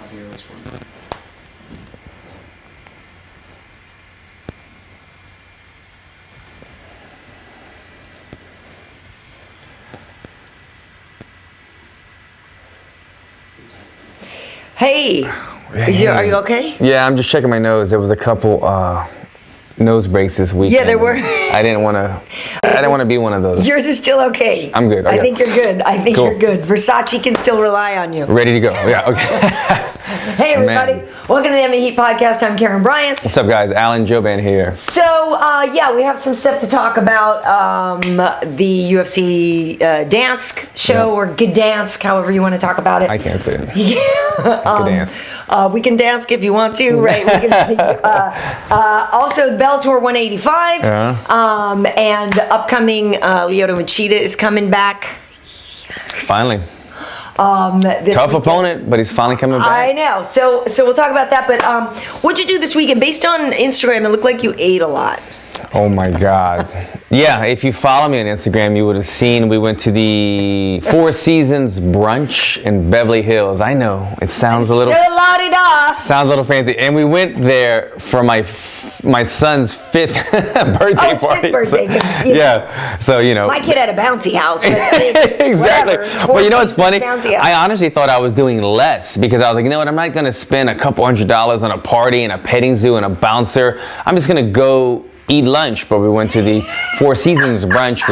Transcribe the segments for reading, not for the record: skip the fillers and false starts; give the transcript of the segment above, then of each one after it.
here. Which one? Hey, are you okay? Yeah, I'm just checking my nose. There was a couple nose breaks this weekend. Yeah, there were. I didn't want to be one of those. Yours is still okay. I'm good. Okay. I think you're good. I think you're good. Versace can still rely on you. Ready to go. Yeah. Okay. Hey everybody, welcome to the MMA Heat podcast. I'm Karyn Bryant. What's up, guys? Jouban here. So yeah, we have some stuff to talk about. The UFC Gdansk show, or Gdansk, however you want to talk about it. I can't say it. Yeah. We can dance if you want to, right? We can, also, Bellator 185, and upcoming Lyoto Machida is coming back. Finally. Tough opponent, but he's finally coming back. I know. So we'll talk about that. But what'd you do this weekend? Based on Instagram, it looked like you ate a lot. Oh my God. Yeah, if you follow me on Instagram, you would have seen we went to the Four Seasons brunch in Beverly Hills. I know, it sounds a little... Sounds a little fancy. And we went there for my son's 5th birthday party. 5th birthday. So, yeah, so you know. My kid had a bouncy house. But exactly. But you know what's funny? I honestly thought I was doing less because I was like, you know what, I'm not going to spend a couple $100s on a party and a petting zoo and a bouncer. I'm just going to go eat lunch. But we went to the Four Seasons brunch,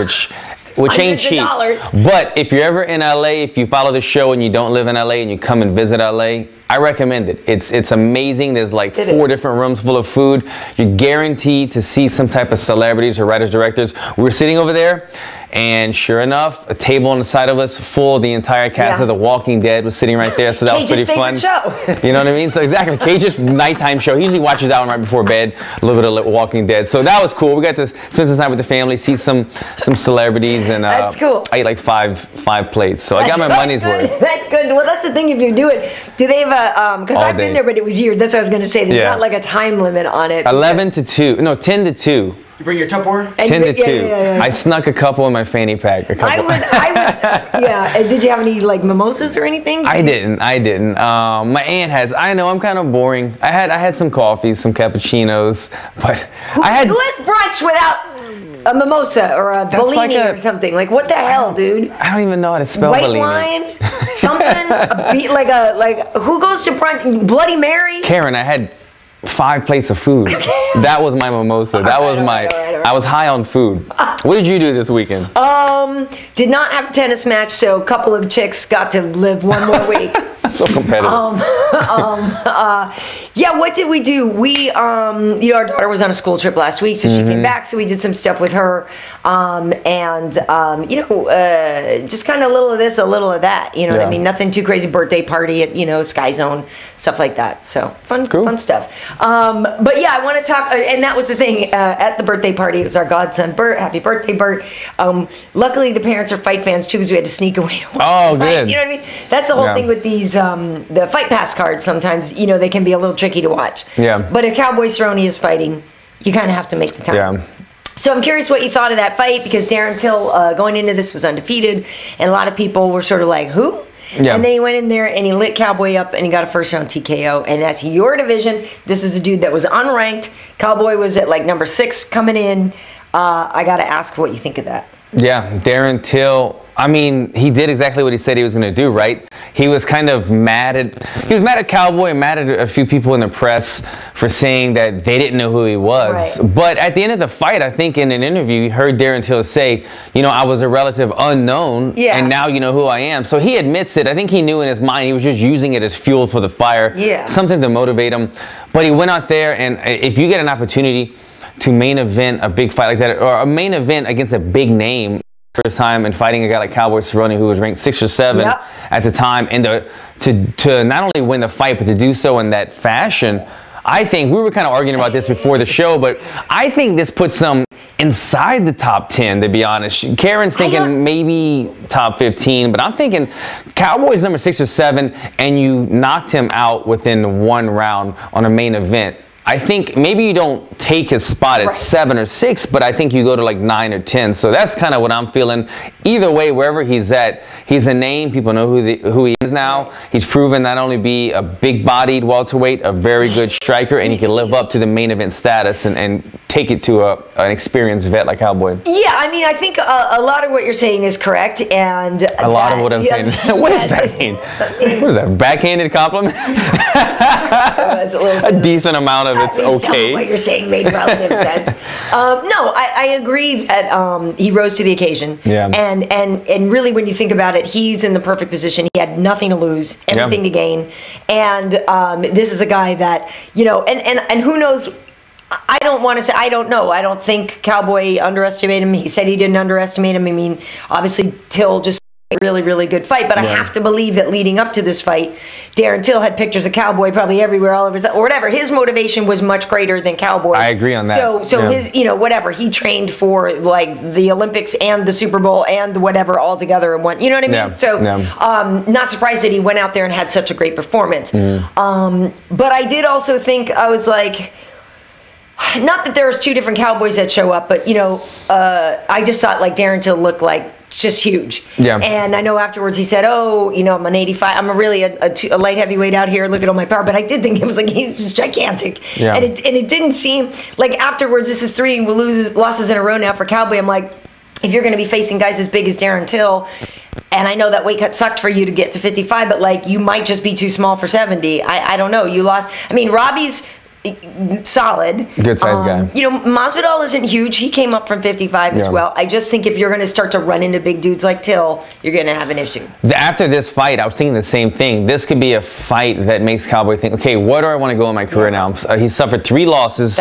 which ain't cheap. But if you're ever in LA, if you follow the show and you don't live in LA and you come and visit LA, I recommend it. It's amazing. There's like 4 different rooms full of food. You're guaranteed to see some type of celebrities or writers, directors. We were sitting over there, and sure enough, a table on the side of us full. The entire cast of The Walking Dead was sitting right there, so that was pretty fun. Show. You know what I mean? So exactly, Cage's nighttime show. He usually watches that one right before bed, a little bit of Walking Dead. So that was cool. We got to spend some time with the family, see some celebrities, and that's cool. I ate like five plates, so I got my money's worth. That's good. Well, that's the thing. If you do it, do they have a? Because I've been there, but it was years. That's what I was going to say. There's not like a time limit on it. 11 to 2. No, 10 to 2. You bring your Tupperware? 10 to 2. Yeah. I snuck a couple in my fanny pack. I would, yeah. Did you have any like mimosas or anything? I didn't. My aunt has. I know I'm kind of boring. I had some coffees, some cappuccinos, but Let's brunch without a mimosa or a Bellini or something. Like what the hell, dude? I don't even know how to spell White Bellini. wine, something. Like who goes to brunch? Bloody Mary? Karyn, I had 5 plates of food. That was my mimosa. That was my. I was high on food. What did you do this weekend? Did not have a tennis match, so a couple of chicks got to live one more week. So competitive. Yeah, what did we do? We, our daughter was on a school trip last week, so she came back, so we did some stuff with her, just kind of a little of this, a little of that, you know what I mean? Nothing too crazy, birthday party at, Sky Zone, stuff like that. So, fun stuff. But yeah, I want to talk, and that was the thing, at the birthday party, it was our godson, Bert. Happy birthday, Bert. Luckily, the parents are fight fans, too, because we had to sneak away to watch the fight. Good. You know what I mean? That's the whole thing with these, the Fight Pass cards. Sometimes, they can be a little tricky to watch. Yeah. But if Cowboy Cerrone is fighting, you kind of have to make the time. Yeah. So I'm curious what you thought of that fight, because Darren Till, going into this, was undefeated, and a lot of people were sort of like, who? Yeah. And then he went in there and he lit Cowboy up and he got a first-round TKO, and that's your division. This is a dude that was unranked. Cowboy was at like number 6 coming in. I got to ask what you think of that. Yeah, Darren Till, I mean, he did exactly what he said he was going to do, right? He was kind of mad at Cowboy and mad at a few people in the press for saying that they didn't know who he was. Right. But at the end of the fight, I think in an interview, you heard Darren Till say, I was a relative unknown, and now you know who I am. So he admits it. I think he knew in his mind he was just using it as fuel for the fire, something to motivate him. But he went out there, and if you get an opportunity to main event a big fight like that, or a main event against a big name first time, and fighting a guy like Cowboy Cerrone, who was ranked 6 or 7 at the time, and to not only win the fight, but to do so in that fashion, I think, we were kind of arguing about this before the show, but I think this puts him inside the top 10, to be honest. Karyn's thinking maybe top 15, but I'm thinking Cowboy's number 6 or 7, and you knocked him out within 1 round on a main event. I think maybe you don't take his spot at 7 or 6, but I think you go to like 9 or 10. So that's kind of what I'm feeling. Either way, wherever he's at, he's a name. People know who he is now. He's proven not only be a big-bodied welterweight, a very good striker, and he can live up to the main event status and take it to an experienced vet like Cowboy. Yeah, I mean, I think a lot of what you're saying is correct, and a lot of what I'm saying. What does that mean? What is that? Backhanded compliment? A decent amount of it's okay. What you're saying made relative sense. No, I agree that he rose to the occasion. Yeah. And really, when you think about it, he's in the perfect position. He had nothing to lose, everything to gain, and this is a guy that, you know, and who knows. I don't want to say, I don't know. I don't think Cowboy underestimated him. He said he didn't underestimate him. I mean, obviously, Till just a really, really good fight. But I have to believe that leading up to this fight, Darren Till had pictures of Cowboy probably everywhere, all over his, or whatever. His motivation was much greater than Cowboy. I agree on that. So his, you know, whatever. He trained for, like, the Olympics and the Super Bowl and whatever all together in one. You know what I mean? Yeah. So, not surprised that he went out there and had such a great performance. But I did also think, I was like, not that there was 2 different Cowboys that show up, but, you know, I just thought, like, Darren Till looked like just huge. Yeah. And I know afterwards he said, oh, you know, I'm an 85. I'm really a light heavyweight out here. Look at all my power. But I did think it was like, he's just gigantic. Yeah. And it didn't seem like afterwards, this is 3 losses in a row now for Cowboy. I'm like, if you're going to be facing guys as big as Darren Till, and I know that weight cut sucked for you to get to 55, but, like, you might just be too small for 70. I don't know. You lost. I mean, Robbie's solid. Good size guy. You know, Masvidal isn't huge. He came up from 55 as well. I just think if you're going to start to run into big dudes like Till, you're going to have an issue. After this fight, I was thinking the same thing. This could be a fight that makes Cowboy think, okay, where do I want to go in my career now? He suffered 3 losses.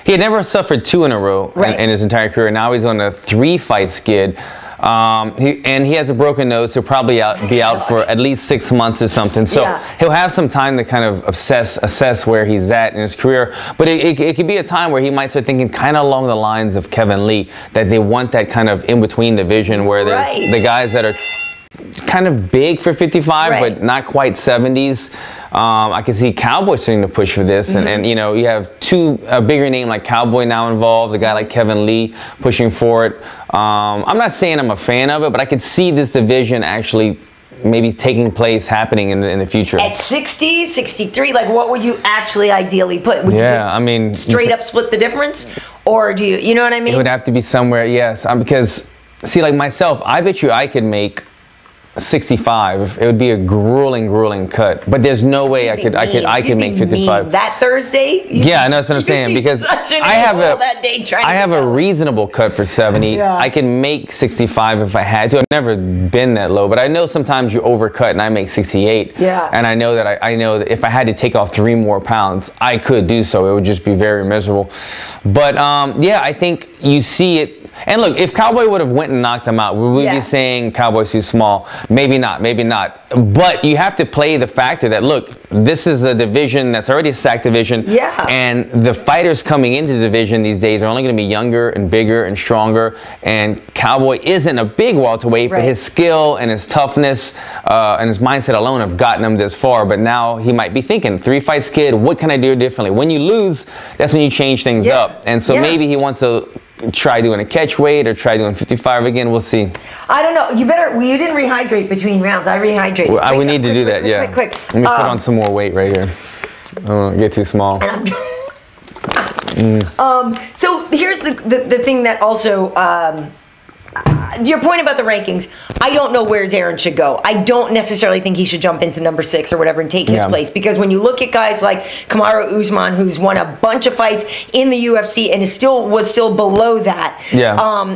He had never suffered 2 in a row in his entire career. Now he's on a 3-fight skid. He has a broken nose. He'll probably be out for at least 6 months or something. So he'll have some time to kind of assess where he's at in his career. But it could be a time where he might start thinking kind of along the lines of Kevin Lee, that they want that kind of in-between division where there's the guys that are kind of big for 55, but not quite 70s. I can see Cowboy starting to push for this, and you know, you have a bigger name like Cowboy now involved, a guy like Kevin Lee pushing for it. I'm not saying I'm a fan of it, but I could see this division actually maybe taking place, happening in the future. At 60, 63, like what would you actually ideally put? Would you just I mean, straight up split the difference, or do you know what I mean? It would have to be somewhere, yes, because see, like myself, I bet you I could make 65. It would be a grueling cut, but there's no way I could make 55 that Thursday. Yeah, I know that's what I'm saying, because I have a reasonable cut for 70. I can make 65 if I had to. I've never been that low, but I know sometimes you overcut and I make 68. And I know that I know that if I had to take off 3 more pounds, I could do so. It would just be very miserable. But yeah, I think you see it. And look, if Cowboy would have went and knocked him out, would we be saying Cowboy's too small? Maybe not, maybe not. But you have to play the factor that, look, this is a division that's already a stacked division. And the fighters coming into the division these days are only going to be younger and bigger and stronger. And Cowboy isn't a big welterweight, but his skill and his toughness and his mindset alone have gotten him this far. But now he might be thinking, 3-fight skid, what can I do differently? When you lose, that's when you change things up. And so maybe he wants to try doing a catch weight or try doing 55 again. We'll see. I don't know. You didn't rehydrate between rounds. I rehydrated. Well, we need to do that. Quick. Let me put on some more weight right here. I don't want to get too small. So here's the thing that also, your point about the rankings, I don't know where Darren should go. I don't necessarily think he should jump into number 6 or whatever and take his place, because when you look at guys like Kamaru Usman, who's won a bunch of fights in the UFC and was still below that.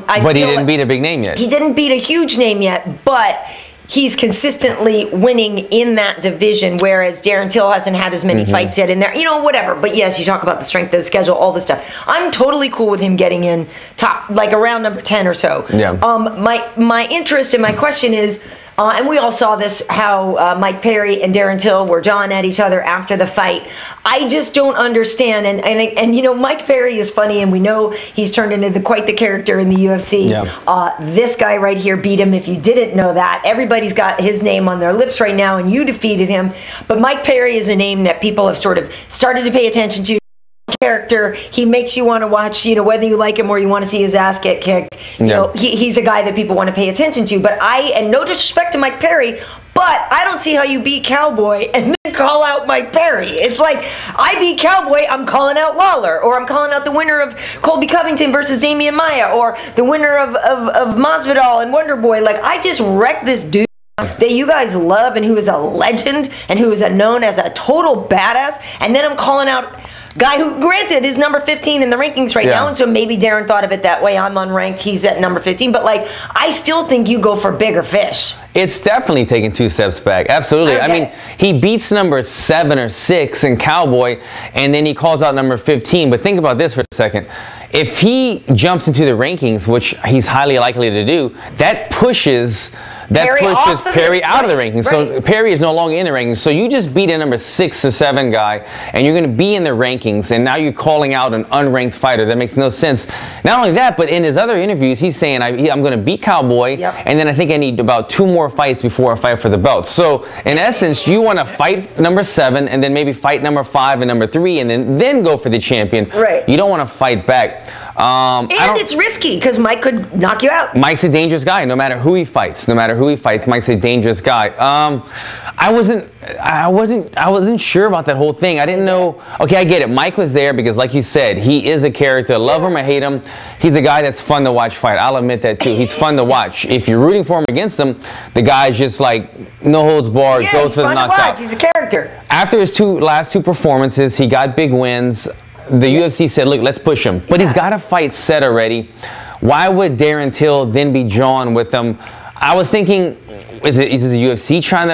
But he didn't beat a big name yet. He didn't beat a huge name yet, but he's consistently winning in that division, whereas Darren Till hasn't had as many fights yet in there. You know, whatever. But yes, you talk about the strength of the schedule, all this stuff. I'm totally cool with him getting in top, like around number 10 or so. My interest and my question is, and we all saw this, how Mike Perry and Darren Till were jawing at each other after the fight. I just don't understand. And you know, Mike Perry is funny, and we know he's turned into quite the character in the UFC. This guy right here beat him. If you didn't know that, everybody's got his name on their lips right now, and you defeated him. But Mike Perry is a name that people have sort of started to pay attention to. character. He makes you want to watch, you know, whether you like him or you want to see his ass get kicked. You know, he's a guy that people want to pay attention to. But and no disrespect to Mike Perry, but I don't see how you beat Cowboy and then call out Mike Perry. It's like, I beat Cowboy, I'm calling out Lawler, or I'm calling out the winner of Colby Covington versus Damian Maia, or the winner of Masvidal and Wonder Boy. Like, I just wrecked this dude that you guys love and who is a legend and who is known as a total badass, and then I'm calling out guy who, granted, is number 15 in the rankings right now, and so maybe Darren thought of it that way. I'm unranked, he's at number 15, but like, I still think you go for bigger fish. It's definitely taking 2 steps back. Absolutely. Okay. I mean, he beats number 7 or 6 in Cowboy, and then he calls out number 15. But think about this for a second. If he jumps into the rankings, which he's highly likely to do, that pushes Perry out of the rankings. So Perry is no longer in the rankings. So you just beat a number 6 or 7 guy, and you're going to be in the rankings, and now you're calling out an unranked fighter. That makes no sense. Not only that, but in his other interviews, he's saying, I'm going to beat Cowboy, and then I think I need about 2 more fights before I fight for the belt. So in essence, you want to fight number 7, and then maybe fight number 5 and number 3, and then go for the champion. Right. You don't want to fight back. And it's risky because Mike could knock you out. Mike's a dangerous guy, no matter who he fights. No matter who he fights, Mike's a dangerous guy. I wasn't sure about that whole thing. I didn't know. Okay, I get it. Mike was there because, like you said, he is a character. Love him or hate him, he's a guy that's fun to watch fight. I'll admit that too. He's fun to watch. If you're rooting for him against him, the guy's just like no holds barred, goes for the knockout. He's a character. After his last two performances, he got big wins. The UFC said, look, let's push him. But he's got a fight set already. Why would Darren Till then be drawn with him? I was thinking, is the UFC trying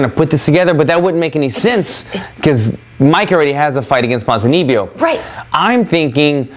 to put this together? But that wouldn't make any sense because Mike already has a fight against Ponzinibbio. Right. I'm thinking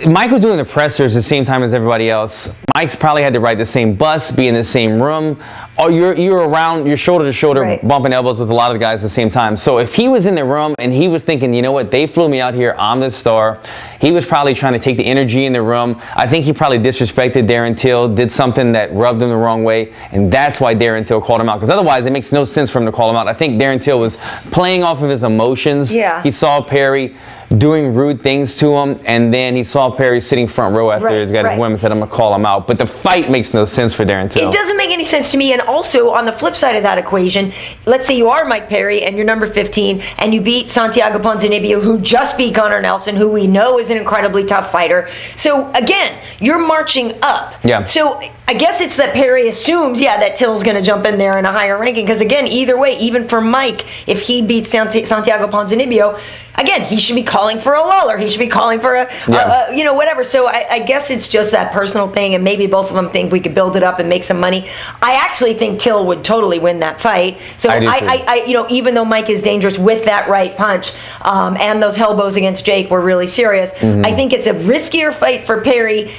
Mike was doing the pressers the same time as everybody else. Mike's probably had to ride the same bus, be in the same room. Oh, you're around, you're shoulder to shoulder, bumping elbows with a lot of the guys at the same time. So if he was in the room and he was thinking, you know what, they flew me out here, I'm the star. He was probably trying to take the energy in the room. I think he probably disrespected Darren Till, did something that rubbed him the wrong way, and that's why Darren Till called him out. Because otherwise, it makes no sense for him to call him out. I think Darren Till was playing off of his emotions. Yeah. He saw Perry doing rude things to him, and then he saw Perry sitting front row after he's got his women, said, I'm going to call him out. But the fight makes no sense for Darren Till. It doesn't make any sense to me. And also, on the flip side of that equation, let's say you are Mike Perry and you're number 15, and you beat Santiago Ponzinibbio, who just beat Gunnar Nelson, who we know is an incredibly tough fighter. So, again, you're marching up. Yeah. So, I guess it's that Perry assumes, that Till's going to jump in there in a higher ranking. Because, again, either way, even for Mike, if he beats Santiago Ponzinibbio, again, he should be calling for a Lawler. He should be calling for a you know, whatever. So I guess it's just that personal thing, and maybe both of them think we could build it up and make some money. I actually think Till would totally win that fight. So I you know, even though Mike is dangerous with that right punch, and those elbows against Jake were really serious, I think it's a riskier fight for Perry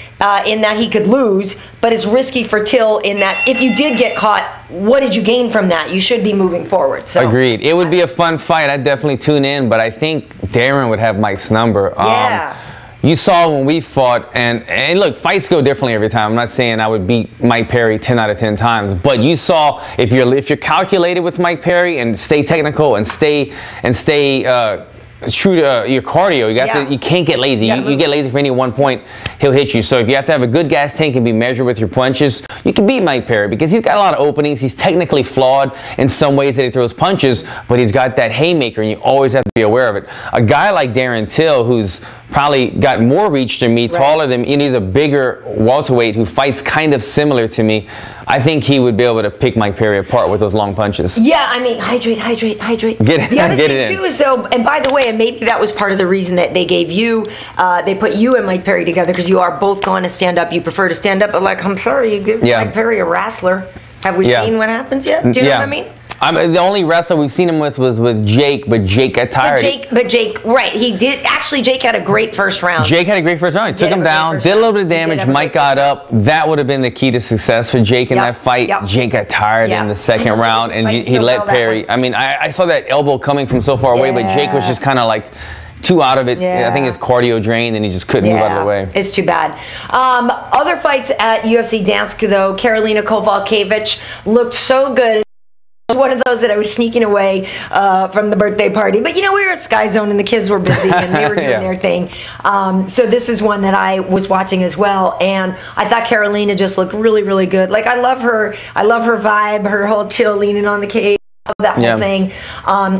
in that he could lose, but it's risky for Till in that if you did get caught, what did you gain from that? You should be moving forward. So agreed. It would be a fun fight. I'd definitely tune in, but I think Darren would have Mike's number. You saw when we fought, and look, fights go differently every time. I'm not saying I would beat Mike Perry 10 out of 10 times, but you saw if you're calculated with Mike Perry and stay technical and stay true to your cardio, you can't get lazy. You get lazy for any one point, he'll hit you. So if you have to have a good gas tank and be measured with your punches, you can beat Mike Perry because he's got a lot of openings. He's technically flawed in some ways that he throws punches, but he's got that haymaker, and you always have to be aware of it. A guy like Darren Till, who's probably got more reach than me, taller than me, and he's a bigger welterweight who fights kind of similar to me, I think he would be able to pick Mike Perry apart with those long punches. Yeah, I mean, hydrate. The other thing too is, and by the way, and maybe that was part of the reason that they gave you, they put you and Mike Perry together because you are both going to stand up. You prefer to stand up, but like, I'm sorry, you give Mike Perry a wrestler. Have we seen what happens yet? Do you know what I mean? The only wrestler we've seen him with was with Jake, but Jake got tired. But Jake, he did. Actually, Jake had a great first round. Jake had a great first round. He took him down, did a little bit of damage. Mike got up. That would have been the key to success for Jake in that fight. Jake got tired in the second round, and he let Perry. I mean, I saw that elbow coming from so far away, but Jake was just kind of like too out of it. I think his cardio drained, and he just couldn't move out of the way. It's too bad. Other fights at UFC Gdansk, though, Karolina Kowalkiewicz looked so good. One of those that I was sneaking away from the birthday party. But, you know, we were at Sky Zone and the kids were busy and they were doing their thing. So this is one that I was watching as well. And I thought Karolina just looked really, really good. Like, I love her vibe, her whole chill leaning on the cage. That whole thing.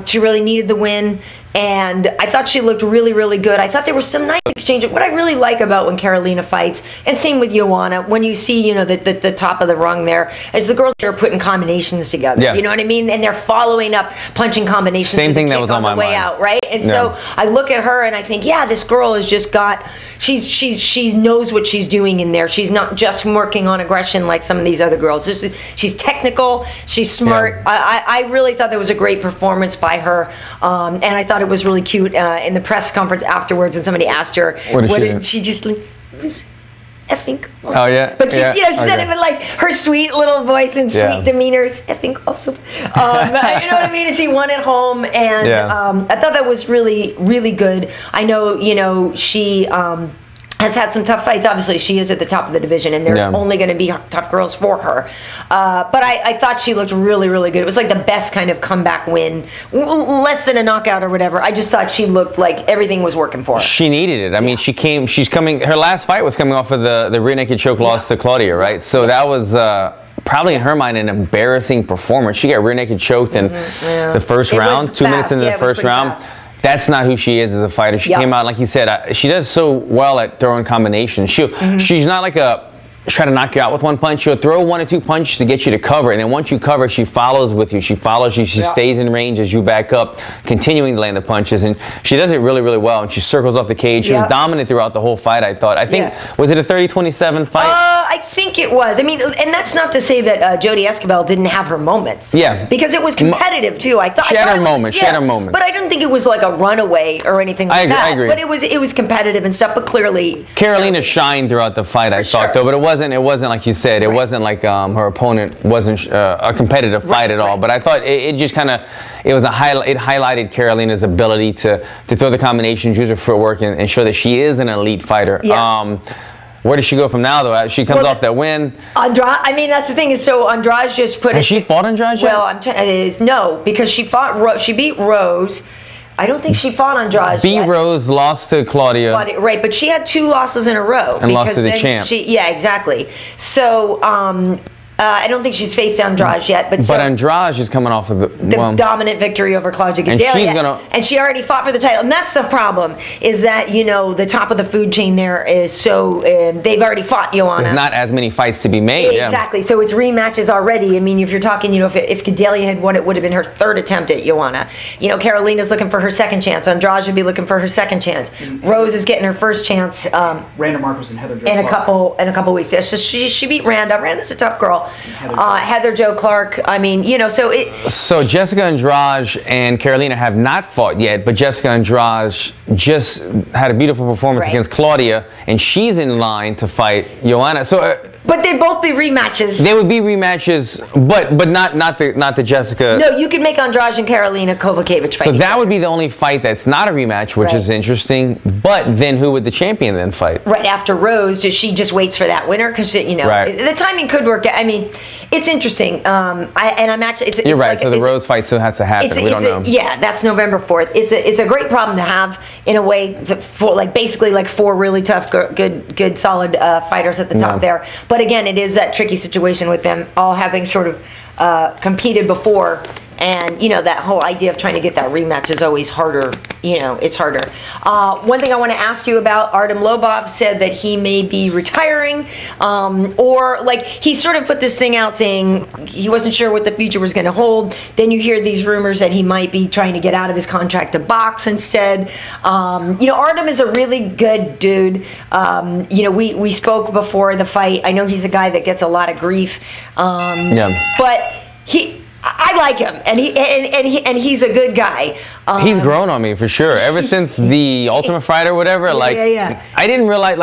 She really needed the win, and I thought she looked really, really good. I thought there was some nice exchange. What I really like about when Karolina fights, and same with Joanna, when you see, you know, the top of the rung there, is the girls are putting combinations together. Yeah. You know what I mean? And they're following up punching combinations. Same thing that was on my way out, right? And so I look at her and I think, yeah, this girl has just got. She knows what she's doing in there. She's not just working on aggression like some of these other girls. She's technical. She's smart. Yeah. I really thought that was a great performance by her, and I thought it was really cute in the press conference afterwards. And somebody asked her, "What did she just?" It was effing. Awesome. Oh yeah. But she, you know, she said it with like her sweet little voice and sweet demeanor. It's effing awesome. You know what I mean? And she won at home, and I thought that was really, really good. I know, you know, she has had some tough fights. Obviously, she is at the top of the division, and there's only going to be tough girls for her. But I thought she looked really, really good. It was like the best kind of comeback win, less than a knockout or whatever. I just thought she looked like everything was working for her. She needed it. I mean, she's coming. Her last fight was coming off of the rear naked choke loss to Claudia, right? So that was probably in her mind an embarrassing performance. She got rear naked choked in the first round, 2 minutes into the first round. Fast. That's not who she is as a fighter. She came out, like you said, she does so well at throwing combinations. She's not like try to knock you out with one punch. She'll throw 1 or 2 punches to get you to cover, and then once you cover, she follows with you. She follows you. She stays in range as you back up, continuing to land the punches, and she does it really, really well. And she circles off the cage. She was dominant throughout the whole fight, I thought. I think was it a 30-27 fight? I think it was. I mean, and that's not to say that Jodie Esquibel didn't have her moments. Yeah, because it was competitive too. I thought she had her moments. She had her moments. But I didn't think it was like a runaway or anything like that. I agree. But it was competitive and stuff. But clearly, Karolina shined throughout the fight. I thought though, but it wasn't like you said. It wasn't like her opponent wasn't a competitive fight at all. But I thought it just kind of it highlighted Karolina's ability to throw the combinations, use her footwork, and show that she is an elite fighter. Yeah. Where does she go from now, though? She comes off that win. Andrade, I mean, that's the thing. Is so Andrade just put. Has she fought Andrade yet? Well, no, because she fought. She beat Rose. I don't think she fought Andrade. Beat Rose, lost to Claudia. Right, but she had 2 losses in a row. And lost to the champ. Yeah, exactly. So I don't think she's faced Andrade yet. But Andrade is coming off of the dominant victory over Claudia Gadelia. And she already fought for the title. And that's the problem, is that, you know, the top of the food chain there is so, they've already fought Joanna. There's not as many fights to be made. Exactly. So it's rematches already. I mean, if you're talking, you know, if Gadelia had won, it would have been her 3rd attempt at Joanna. You know, Karolina's looking for her 2nd chance. Andrade should be looking for her 2nd chance. Rose is getting her 1st chance. Randa Marcos and Heather Jo Clark. In a couple weeks. So she beat Randa. Randa's a tough girl. Heather Jo Clark. I mean, you know, so Jessica Andrade and Karolina have not fought yet, but Jessica Andrade just had a beautiful performance against Claudia, and she's in line to fight Joanna. So. But they'd both be rematches. They would be rematches, but not the Jessica. No, you could make Andrade and Karolina Kowalkiewicz fight. So that would be the only fight that's not a rematch, which is interesting. But then who would the champion then fight? Right after Rose, she just waits for that winner because you know the timing could work. I mean, it's interesting. I'm actually. You're right. Like, so the Rose fight still has to happen. We don't know. Yeah, that's November 4th. It's a great problem to have in a way. For basically 4 really tough, good, solid fighters at the top there. But again, it is that tricky situation with them all having sort of competed before, and you know that whole idea of trying to get that rematch is always harder. You know, it's harder. One thing I want to ask you about: Artem Lobov said that he may be retiring, or he sort of put this thing out saying he wasn't sure what the future was going to hold. Then you hear these rumors that he might be trying to get out of his contract to box instead. You know, Artem is a really good dude. You know, we spoke before the fight. I know he's a guy that gets a lot of grief, but I like him, and he's a good guy. He's grown on me for sure. Ever since the Ultimate Fighter or whatever, I didn't realize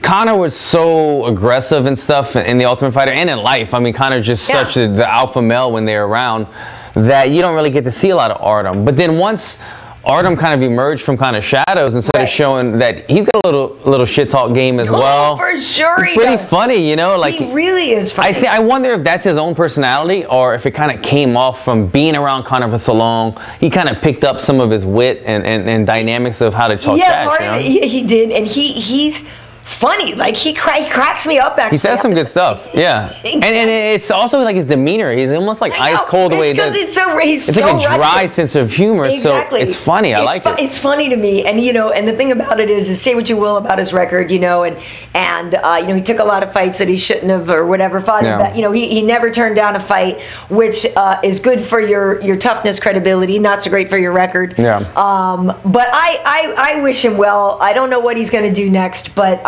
Conor was so aggressive and stuff in the Ultimate Fighter and in life. I mean, Conor's just such the alpha male when they're around that you don't really get to see a lot of Artem. But then once Artem kind of emerged from kind of shadows and started showing that he's got a little shit talk game as well. For sure, it's pretty funny, you know. Like he really is funny. I wonder if that's his own personality or if it kind of came off from being around Conor for so long. He kind of picked up some of his wit and dynamics of how to talk trash. Yeah, he did, and he's funny. Like he cracks me up. Actually, he says some good stuff. Yeah, and it's also like his demeanor. He's almost like ice cold the way he does. It's like a dry sense of humor. Exactly. So it's funny. I like it. It's funny to me, and you know, and the thing about it is say what you will about his record, you know, and you know, he took a lot of fights that he shouldn't have or whatever. Fought him, you know, he never turned down a fight, which is good for your toughness, credibility. Not so great for your record. Yeah. But I wish him well. I don't know what he's going to do next, but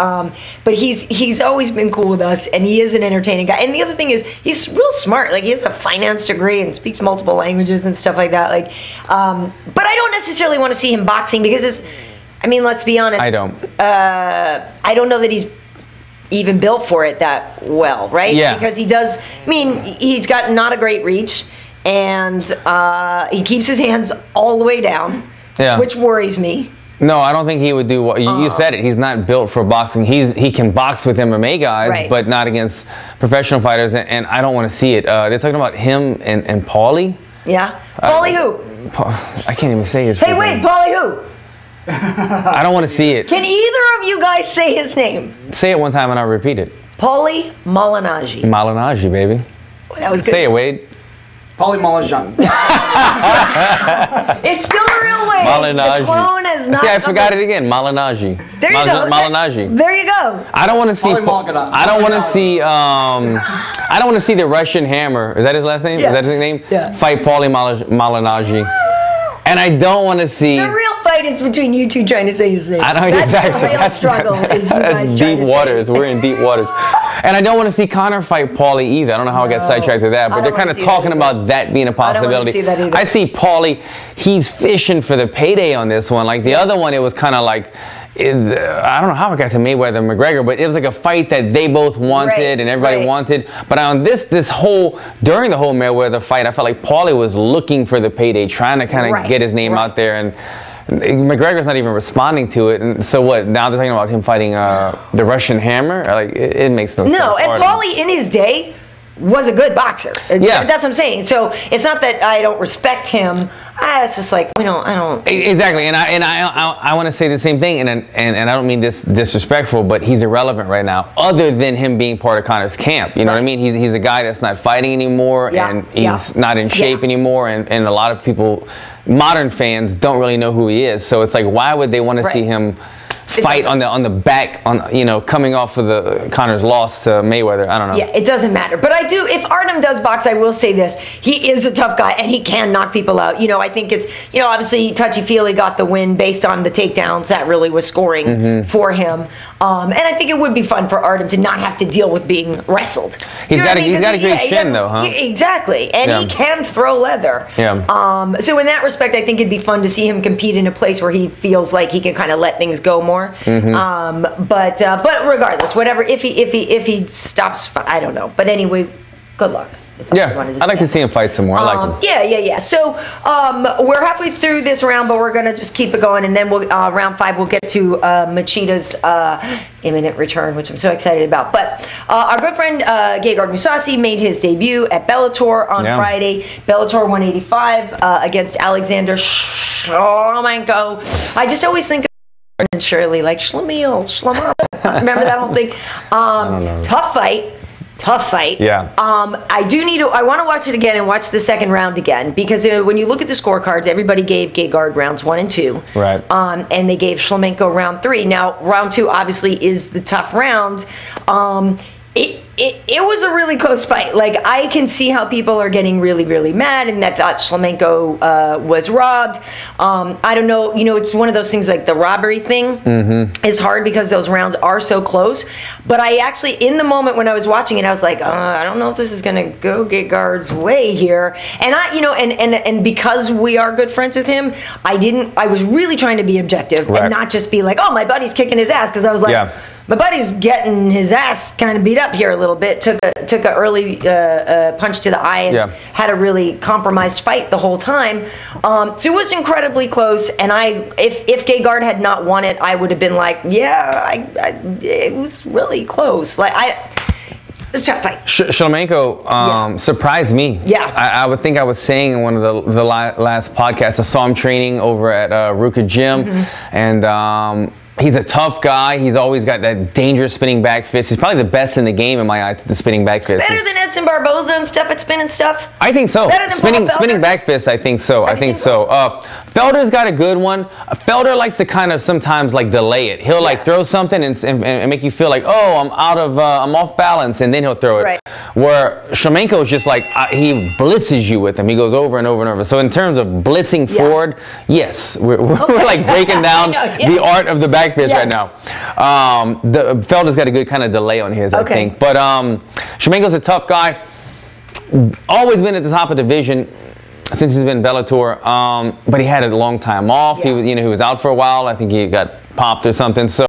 he's always been cool with us, and he is an entertaining guy. And the other thing is, he's real smart. Like he has a finance degree and speaks multiple languages and stuff like that. Like, but I don't necessarily want to see him boxing because I mean, let's be honest. I don't. I don't know that he's even built for it that well, right? Yeah. Because he does. I mean, he's got not a great reach, and he keeps his hands all the way down, which worries me. No, I don't think he would do what you said it. He's not built for boxing. He can box with MMA guys, but not against professional fighters. And I don't want to see it. They're talking about him and Paulie. Yeah, Paulie who? I can't even say his. Hey, wait, Paulie who? I don't want to see it. Can either of you guys say his name? Say it one time and I'll repeat it. Paulie Malignaggi. Malignaggi, baby. Oh, that was good. Say it, Wade. Paulie Malignaggi. It's still a real way. Malignaggi. The clone is not. See, I forgot it again. Malignaggi. There you go. Malignaggi. There you go. I don't want to see. I don't want to see. I don't want to see the Russian Hammer. Is that his last name? Yeah. Is that his name? Yeah. Fight Paulie Malignaggi. And I don't want to see. The real fight is between you two trying to say his name. I don't exactly. The real struggle is you guys deep waters. We're in deep waters. And I don't want to see Conor fight Paulie either. I don't know how I got sidetracked to that, but they're kind of talking about that being a possibility. I don't want to see that either. I see Paulie. He's fishing for the payday on this one. Like the other one, it was kind of like. I don't know how it got to Mayweather and McGregor, but it was like a fight that they both wanted and everybody wanted. But on during the whole Mayweather fight, I felt like Paulie was looking for the payday, trying to kind of get his name out there, and McGregor's not even responding to it. And so what? Now they're talking about him fighting the Russian Hammer. Like it makes no sense. No, and Paulie in his day was a good boxer. Yeah. That's what I'm saying. So it's not that I don't respect him. It's just like I don't. Exactly, and I want to say the same thing, and I don't mean this disrespectful, but he's irrelevant right now. Other than him being part of Conor's camp, you know what I mean? He's a guy that's not fighting anymore, and he's not in shape anymore, and a lot of people, modern fans, don't really know who he is. So it's like, why would they want to see him fight on the back, coming off of the Conor's loss to Mayweather? I don't know. Yeah, it doesn't matter. But I do, if Artem does box, I will say this. He is a tough guy, and he can knock people out. You know, I think it's, obviously Touchy-Feely got the win based on the takedowns. That really was scoring for him. And I think it would be fun for Artem to not have to deal with being wrestled. He's got a great chin, though, huh? Exactly. And he can throw leather. Yeah. So in that respect, I think it'd be fun to see him compete in a place where he feels like he can kind of let things go more. But regardless, whatever, if he stops, I don't know. But anyway, good luck. I'd like to see him fight some more. I like him. Yeah. So we're halfway through this round, but we're gonna just keep it going, and then we'll round 5 we'll get to Machida's imminent return, which I'm so excited about. But our good friend Gegard Mousasi made his debut at Bellator on Friday. Bellator 185 against Alexander Shlemenko. I just always think and Shirley, like Schlemiel. Remember that whole thing? Tough fight. Yeah. I want to watch it again and watch the second round again, because when you look at the scorecards, everybody gave Gegard rounds 1 and 2. Right. And they gave Shlemenko round 3. Now, round 2 obviously is the tough round. It was a really close fight. Like, I can see how people are getting really, really mad and that thought Shlemenko was robbed. I don't know. It's one of those things, like the robbery thing is hard because those rounds are so close. But I actually, in the moment when I was watching it, I was like, I don't know if this is going to go Gegard's way here. And and because we are good friends with him, I was really trying to be objective and not just be like, oh, my buddy's kicking his ass, because I was like, my buddy's getting his ass kind of beat up here a little bit. Took a early punch to the eye and had a really compromised fight the whole time. So it was incredibly close. And if Gegard had not won it, I would have been like, it was really close. It was a tough fight. Shlemenko surprised me. Yeah. I would think I was saying in one of the last podcasts, I saw him training over at Ruka Gym, and he's a tough guy. He's always got that dangerous spinning back fist. He's probably the best in the game in my eyes at the spinning back fist. Better than Edson Barboza and stuff at spinning stuff? I think so. Better than spinning back fist, I think so. I think so. Felder's got a good one. Felder likes to kind of sometimes like delay it. He'll like throw something and make you feel like, oh, I'm off balance, and then he'll throw it. Right. Where Shlemenko is just like, he blitzes you with him. He goes over and over and over. So in terms of blitzing forward, yes, we're like breaking down the art of the back fist right now. The Felder's got a good kind of delay on his, I think. But Shlemenko's a tough guy. Always been at the top of the division since he's been Bellator. But he had a long time off. He was out for a while. I think he got popped or something. So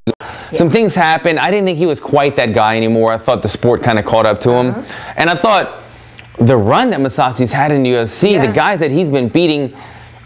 some things happened. I didn't think he was quite that guy anymore. I thought the sport kind of caught up to him. And I thought the run that Mousasi's had in UFC, the guys that he's been beating,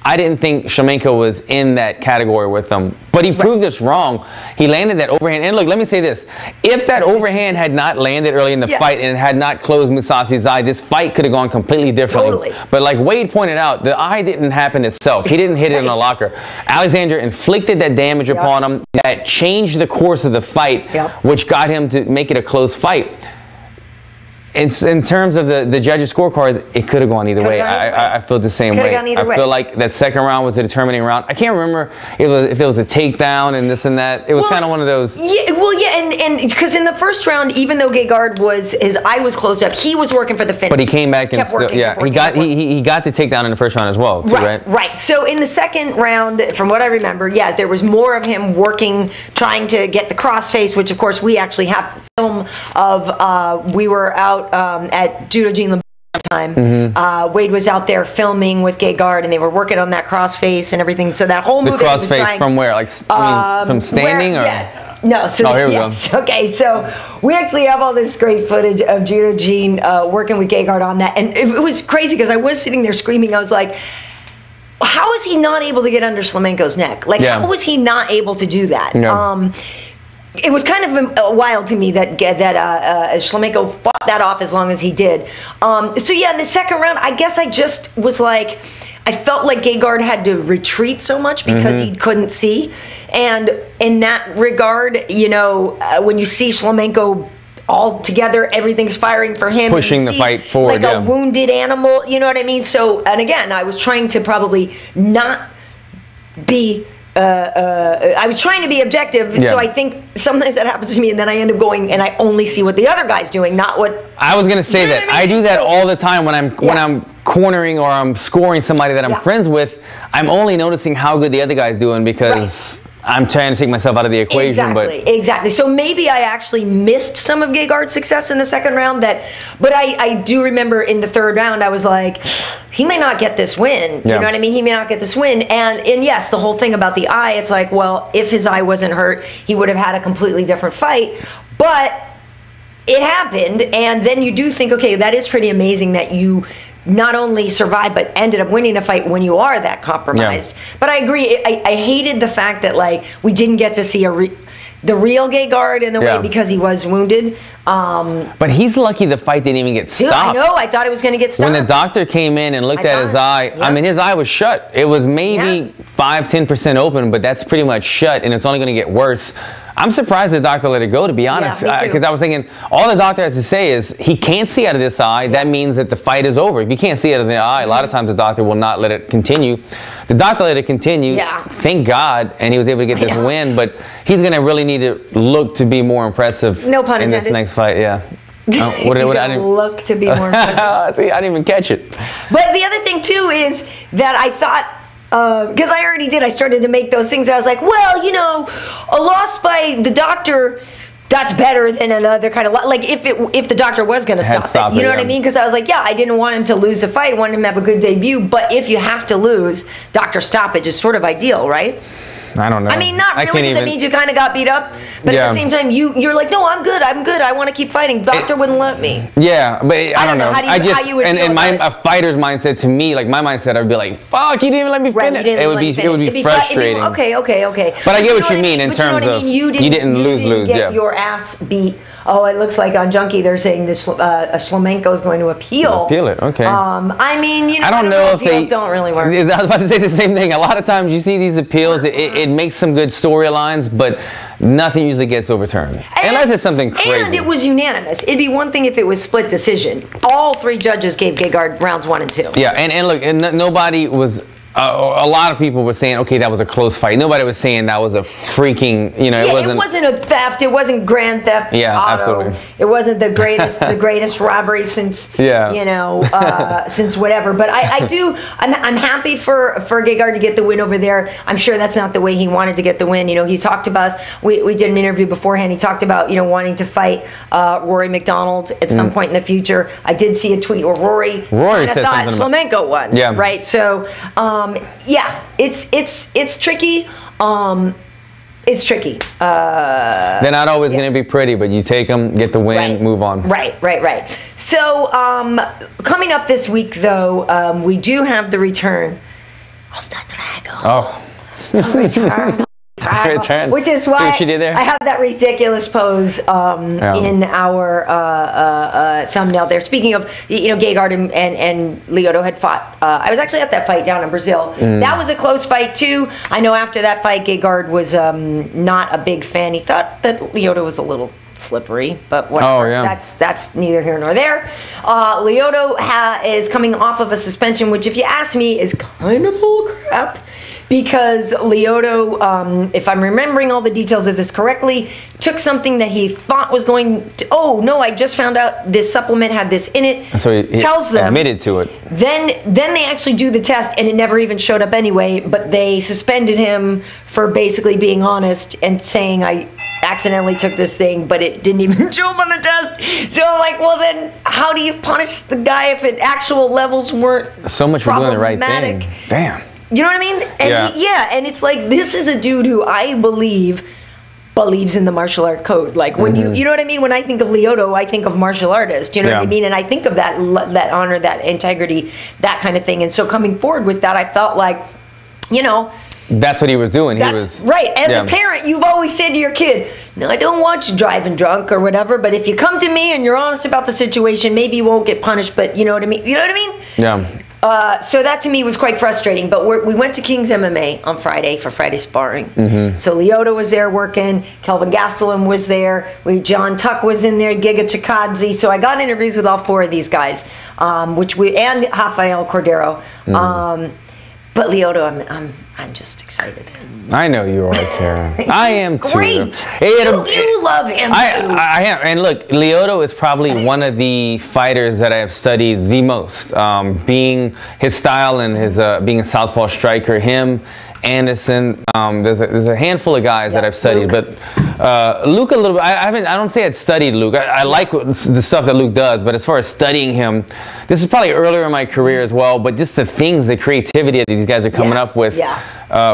I didn't think Shlemenko was in that category with them. But he proved us wrong. He landed that overhand. And look, let me say this. If that overhand had not landed early in the fight and it had not closed Mousasi's eye, this fight could have gone completely differently. But like Wade pointed out, the eye didn't happen itself. He didn't hit it in the locker. Alexander inflicted that damage upon him that changed the course of the fight, which got him to make it a close fight. In terms of the judges' scorecards, it could have gone either way. I feel the same way. I feel like that second round was a determining round. I can't remember if there was a takedown and this and that. It was kind of one of those. And because in the first round, even though Gegard his eye was closed up, he was working for the finish. But he came back and still, he got the takedown in the first round as well, too, right? Right. So in the second round, from what I remember, there was more of him working, trying to get the crossface, which of course we actually have film of. We were out at Judo Gene time. Wade was out there filming with Gegard, and they were working on that crossface and everything. So that whole movie. The crossface from where? Like from standing or? No, so here we go. Okay, so we actually have all this great footage of Judo Gene working with Gegard on that, and it was crazy because I was sitting there screaming. I was like, how is he not able to get under Shlemenko's neck? Like, how was he not able to do that? It was kind of wild to me that Shlemenko fought that off as long as he did. So yeah, in the second round, I guess I just was like, I felt like Gegard had to retreat so much because he couldn't see. And in that regard, when you see Shlemenko all together, everything's firing for him. Pushing the fight forward, like a wounded animal, you know what I mean? So, and again, I was trying to probably not be... I was trying to be objective, so I think sometimes that happens to me, and then I end up going and I only see what the other guy's doing, not what. I was gonna say that I do that all the time when I'm cornering or I'm scoring somebody that I'm friends with. I'm only noticing how good the other guy's doing because I'm trying to take myself out of the equation. Exactly. So maybe I actually missed some of Gegard's success in the second round. But I do remember in the third round, I was like, he may not get this win. You know what I mean? He may not get this win. And yes, the whole thing about the eye, it's like, well, if his eye wasn't hurt, he would have had a completely different fight. But it happened, and then you do think, okay, that is pretty amazing that you not only survived but ended up winning a fight when you are that compromised. But I agree. I hated the fact that like we didn't get to see the real Gegard in a way because he was wounded. But he's lucky the fight didn't even get stopped. I know. I thought it was going to get stopped. When the doctor came in and looked at his eye, I mean, his eye was shut. It was maybe 5–10% open, but that's pretty much shut, and it's only going to get worse. I'm surprised the doctor let it go, to be honest, because I was thinking all the doctor has to say is he can't see out of this eye. That means that the fight is over. If you can't see out of the eye, a lot of times the doctor will not let it continue. The doctor let it continue. Thank God, and he was able to get this win. But he's going to really need to look to be more impressive in this next fight. I didn't look to be more impressive. See, I didn't even catch it. But the other thing too is that I thought. Because I already did. I started to make those things. I was like, well, a loss by the doctor, that's better than another kind of like if the doctor was going to stop it. You know what I mean? Because I was like, I didn't want him to lose the fight. I wanted him to have a good debut. But if you have to lose, doctor stoppage is sort of ideal, right? I don't know. I mean, not really, because that means you kind of got beat up. But at the same time, you're like, no, I'm good. I want to keep fighting. Doctor wouldn't let me. Yeah, but I don't know. How you would feel and a fighter's mindset, to me, like my mindset, I'd be like, fuck, you didn't even let me finish. It would be frustrating. Okay. But I get what you mean in terms of you didn't lose. Get your ass beat. Oh, it looks like on Junkie they're saying this Shlemenko is going to appeal. Appeal it, okay. I mean, you know, I don't know if they don't really work. I was about to say the same thing. A lot of times you see these appeals, it makes some good storylines, but nothing usually gets overturned unless it's something crazy. And it was unanimous. It'd be one thing if it was split decision. All 3 judges gave Gegard rounds 1 and 2. Yeah, and look, nobody was. A lot of people were saying, okay, that was a close fight. Nobody was saying that was a freaking, you know, it wasn't a theft. It wasn't grand theft. Yeah, auto. absolutely. It wasn't the greatest robbery since, you know, since whatever. But I'm happy for Gegard to get the win over there. I'm sure that's not the way he wanted to get the win. You know, he talked about, we did an interview beforehand. He talked about, you know, wanting to fight Rory McDonald at some point in the future. I did see a tweet where Rory said thought Shlemenko won. Yeah. Right. So, yeah, it's tricky. It's tricky. They're not always going to be pretty, but you take them, get the win, move on. Right. So coming up this week, though, we do have the return of the Dragon. Return. Which is why see what she did there? I have that ridiculous pose in our thumbnail there. Speaking of, you know, Gegard and Lyoto had fought. I was actually at that fight down in Brazil. That was a close fight too. I know after that fight, Gegard was not a big fan. He thought that Lyoto was a little slippery, but whatever. That's neither here nor there. Lyoto is coming off of a suspension, which, if you ask me, is kind of bullcrap. Because Lyoto, if I'm remembering all the details of this correctly, took something that he thought was going to, oh no, I just found out this supplement had this in it. So he tells them, admitted to it. Then they actually do the test and it never even showed up anyway, but they suspended him for basically being honest and saying, I accidentally took this thing, but it didn't even show up on the test. So I'm like, well then, how do you punish the guy if actual levels weren't so much for doing the right thing. Damn. You know what I mean? And and it's like, this is a dude who I believe believes in the martial art code. Like when you know what I mean? When I think of Lyoto, I think of martial artist. You know what I mean? And I think of that honor, that integrity, that kind of thing. And so coming forward with that, I felt like, you know, that's what he was doing. That's right. As a parent, you've always said to your kid, no, I don't want you driving drunk or whatever, but if you come to me and you're honest about the situation, maybe you won't get punished, but you know what I mean? You know what I mean? Yeah. So that to me was quite frustrating, but we went to King's MMA on Friday for Friday sparring. So Lyoto was there working, Kelvin Gastelum was there, John Tuck was in there, Giga Chikadze. So I got interviews with all 4 of these guys, and Rafael Cordeiro. But Lyoto, I'm just excited. I know you are, Karyn. I am too. Great. You love him too. I am. And look, Lyoto is probably one of the fighters that I have studied the most. Being his style and his being a southpaw striker, him, Anderson. There's a handful of guys that I've studied, Luke. But Luke a little bit. I don't say I'd studied Luke. I like the stuff that Luke does, but as far as studying him, this is probably earlier in my career as well. But just the things, the creativity that these guys are coming up with.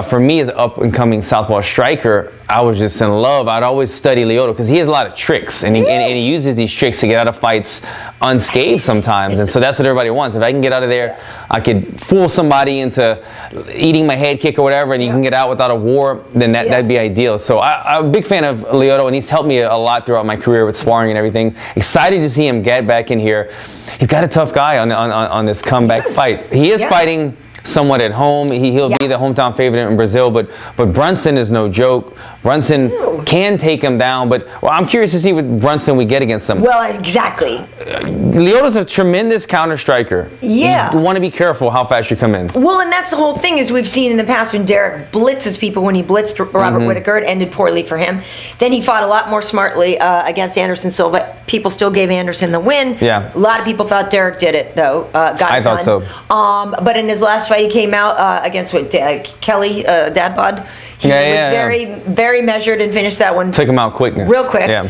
For me as an up-and-coming southpaw striker, I was just in love. I'd always study Lyoto because he has a lot of tricks, and he uses these tricks to get out of fights unscathed sometimes. And so that's what everybody wants. If I can get out of there, I could fool somebody into eating my head kick or whatever, and you can get out without a war, then that'd be ideal. So I'm a big fan of Lyoto, and he's helped me a lot throughout my career with sparring and everything. Excited to see him get back in here. He's got a tough guy on this comeback fight. He is fighting somewhat at home. He'll be the hometown favorite in Brazil, but Brunson is no joke. Brunson can take him down, but I'm curious to see what Brunson we get against him. Well, exactly. Lyoto's a tremendous counter striker. Yeah. You want to be careful how fast you come in. Well, and that's the whole thing, is we've seen in the past when Derek blitzes people. When he blitzed Robert Whittaker, it ended poorly for him. Then he fought a lot more smartly against Anderson Silva. People still gave Anderson the win. Yeah. A lot of people thought Derek did it, though. I thought so. But in his last fight, he came out against Kelly Dadbod. He was very, very measured and finished that one. Took him out quickness. Real quick. Yeah.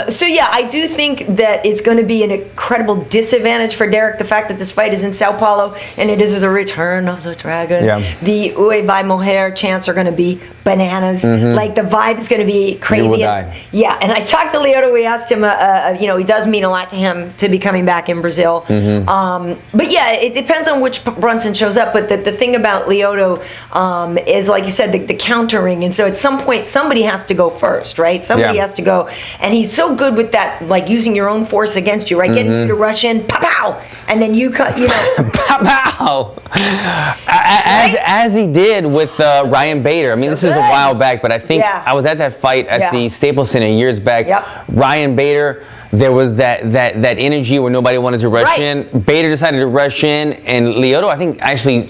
So yeah, I do think that it's going to be an incredible disadvantage for Derek, the fact that this fight is in Sao Paulo and it is the return of the dragon. The Ue vai morrer chants are going to be bananas. Like the vibe is going to be crazy. You will die. Yeah, and I talked to Lyoto. We asked him, you know, it does mean a lot to him to be coming back in Brazil. But yeah, it depends on which Brunson shows up. But the thing about Lyoto is, like you said, the countering. And so at some point, somebody has to go first, right? Somebody has to go. And he's so good with that, like using your own force against you, right? Getting you to rush in, pow, pow, and then you cut, you know. Pow, pow. As he did with Ryan Bader. I mean, this is a while back, but I think I was at that fight at the Staples Center years back. Ryan Bader, there was that energy where nobody wanted to rush in. Bader decided to rush in, and Lyoto, I think, actually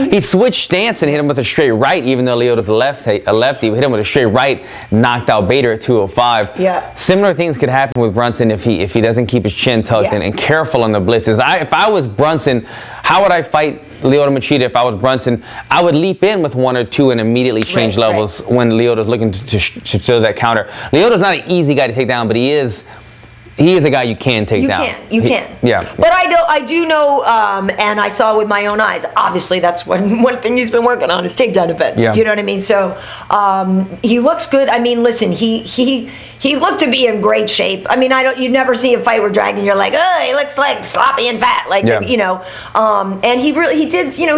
he switched stance and hit him with a straight right, even though Lyoto's a lefty. Hit him with a straight right, knocked out Bader at 205. Similar things could happen with Brunson if he doesn't keep his chin tucked and careful on the blitzes. If I was Brunson, how would I fight Lyoto Machida? If I was Brunson, I would leap in with 1 or 2 and immediately change levels when Lyoto's looking to show that counter. Lyoto's not an easy guy to take down, but he is a guy you can take down. You can. Yeah. But I do know, and I saw with my own eyes, obviously that's one thing he's been working on is takedown defense. Do you know what I mean? So he looks good. I mean, listen, he looked to be in great shape. I mean, you never see a fight with Dragon, you're like, oh, he looks like sloppy and fat, like you know. And he did, you know.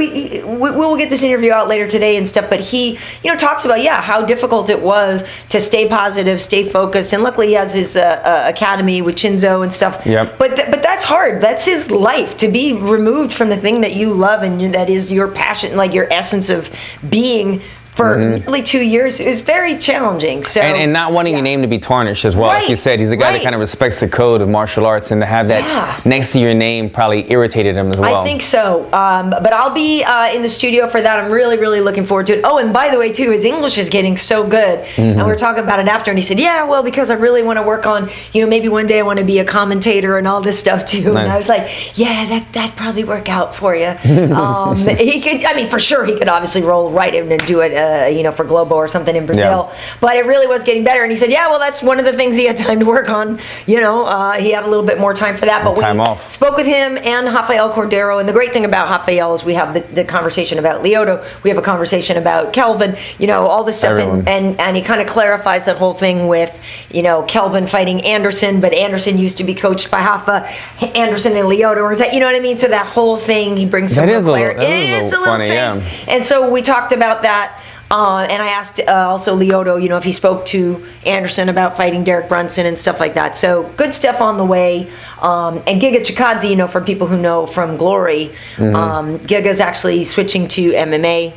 We'll get this interview out later today and stuff. But he, you know, talks about how difficult it was to stay positive, stay focused, and luckily he has his academy with Chinzo and stuff. But that's hard. That's his life, to be removed from the thing that you love and that is your passion, like your essence of being. For nearly 2 years is very challenging. So and not wanting your name to be tarnished as well. Like you said, he's a guy that kind of respects the code of martial arts, and to have that next to your name probably irritated him as well. I think so. But I'll be in the studio for that. I'm really, really looking forward to it. Oh, and by the way, too, his English is getting so good. And we were talking about it after, and he said, yeah, well, because I really want to work on, you know, maybe one day I want to be a commentator and all this stuff too. And I was like, yeah, that'd probably work out for you. He could, I mean, for sure, he could obviously roll right in and do it. You know, for Globo or something in Brazil, but it really was getting better. And he said, yeah, well, that's one of the things he had time to work on. You know, he had a little bit more time for that. But we spoke with him and Rafael Cordeiro, and the great thing about Rafael is we have the conversation about Lyoto, we have a conversation about Kelvin, you know, all this stuff, and he kind of clarifies that whole thing with, you know, Kelvin fighting Anderson, but Anderson used to be coached by Rafa, Anderson and Lyoto, or you know what I mean? So that whole thing, he brings some clarity. It's a little strange. And so we talked about that. And I asked also Lyoto, you know, if he spoke to Anderson about fighting Derek Brunson and stuff like that. So good stuff on the way. And Giga Chikadze, you know, for people who know from Glory, Giga's actually switching to MMA.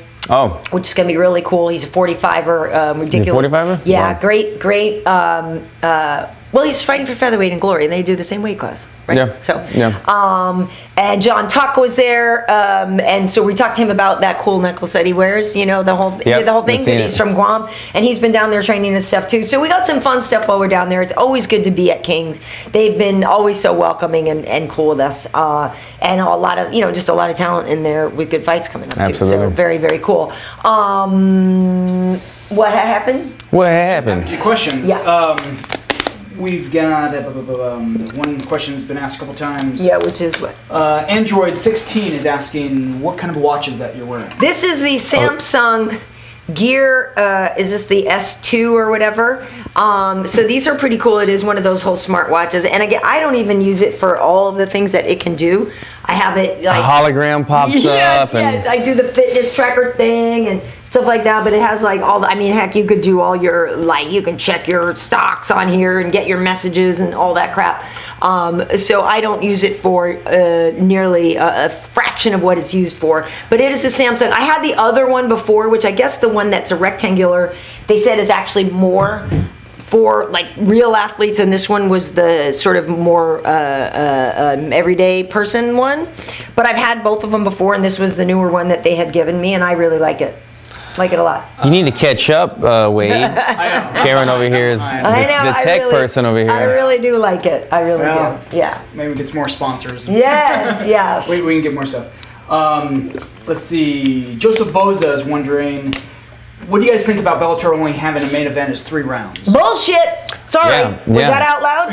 Which is going to be really cool. He's a 45er, ridiculous. 45er? Yeah, wow. Great. Well, he's fighting for featherweight in Glory, and they do the same weight class, right? Yeah. So, and John Tuck was there, and so we talked to him about that cool necklace that he wears. You know, the whole thing. He's from Guam, and he's been down there training and stuff too. So we got some fun stuff while we're down there. It's always good to be at King's. They've been always so welcoming and cool with us, and a lot of, you know, just a lot of talent in there with good fights coming up too. So very, very cool. What happened? What happened? A few questions. Yeah. We've got one question that's been asked a couple times. Yeah, which is what? Android 16 is asking what kind of watch is that you're wearing? This is the Samsung Gear. Is this the S2 or whatever? So these are pretty cool. It is one of those whole smart watches, and again, I don't even use it for all of the things that it can do. I have it like a hologram pops up. Yes, I do the fitness tracker thing and stuff like that, but it has like all the, I mean, heck, you could do all your, like, you can check your stocks on here and get your messages and all that crap. So I don't use it for nearly a fraction of what it's used for, but it is a Samsung. I had the other one before, which I guess the one that's a rectangular, they said is actually more for like real athletes, and this one was the sort of more everyday person one. But I've had both of them before, and this was the newer one that they had given me, and I really like it. Like it a lot. You need to catch up, Wade. Karen over here is the tech person over here. I really do like it. I really do. Yeah. Maybe we get some more sponsors. Yes, yes. we can get more stuff. Let's see. Joseph Boza is wondering, what do you guys think about Bellator only having a main event as 3 rounds? Bullshit. Sorry, was that out loud?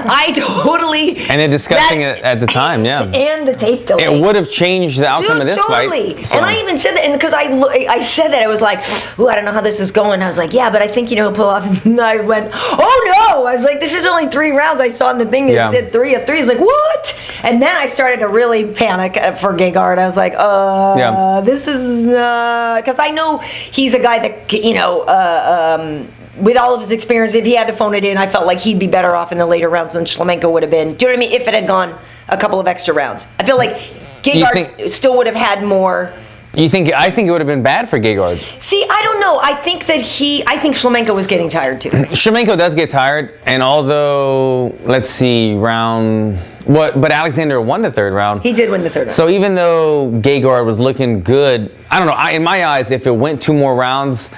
I totally. And they're discussing it at the time, And the tape delay. It would have changed the outcome of this fight. So. And I even said that, and because I said that, I was like, ooh, I don't know how this is going. I was like, yeah, but I think, he'll pull off. And I went, oh no! I was like, this is only 3 rounds. I saw in the thing that said 3 of 3. It's like, what? And then I started to really panic for Gegard. I was like, this is, because I know he's a guy that, with all of his experience, if he had to phone it in, I felt like he'd be better off in the later rounds than Shlemenko would have been. Do you know what I mean? If it had gone a couple of extra rounds. I feel like Gegard still would have had more. I think it would have been bad for Gegard. See, I don't know. I think Shlemenko was getting tired too. Shlemenko does get tired, and although, let's see, but Alexander won the 3rd round. He did win the 3rd round. So even though Gegard was looking good, I don't know, in my eyes, if it went 2 more rounds,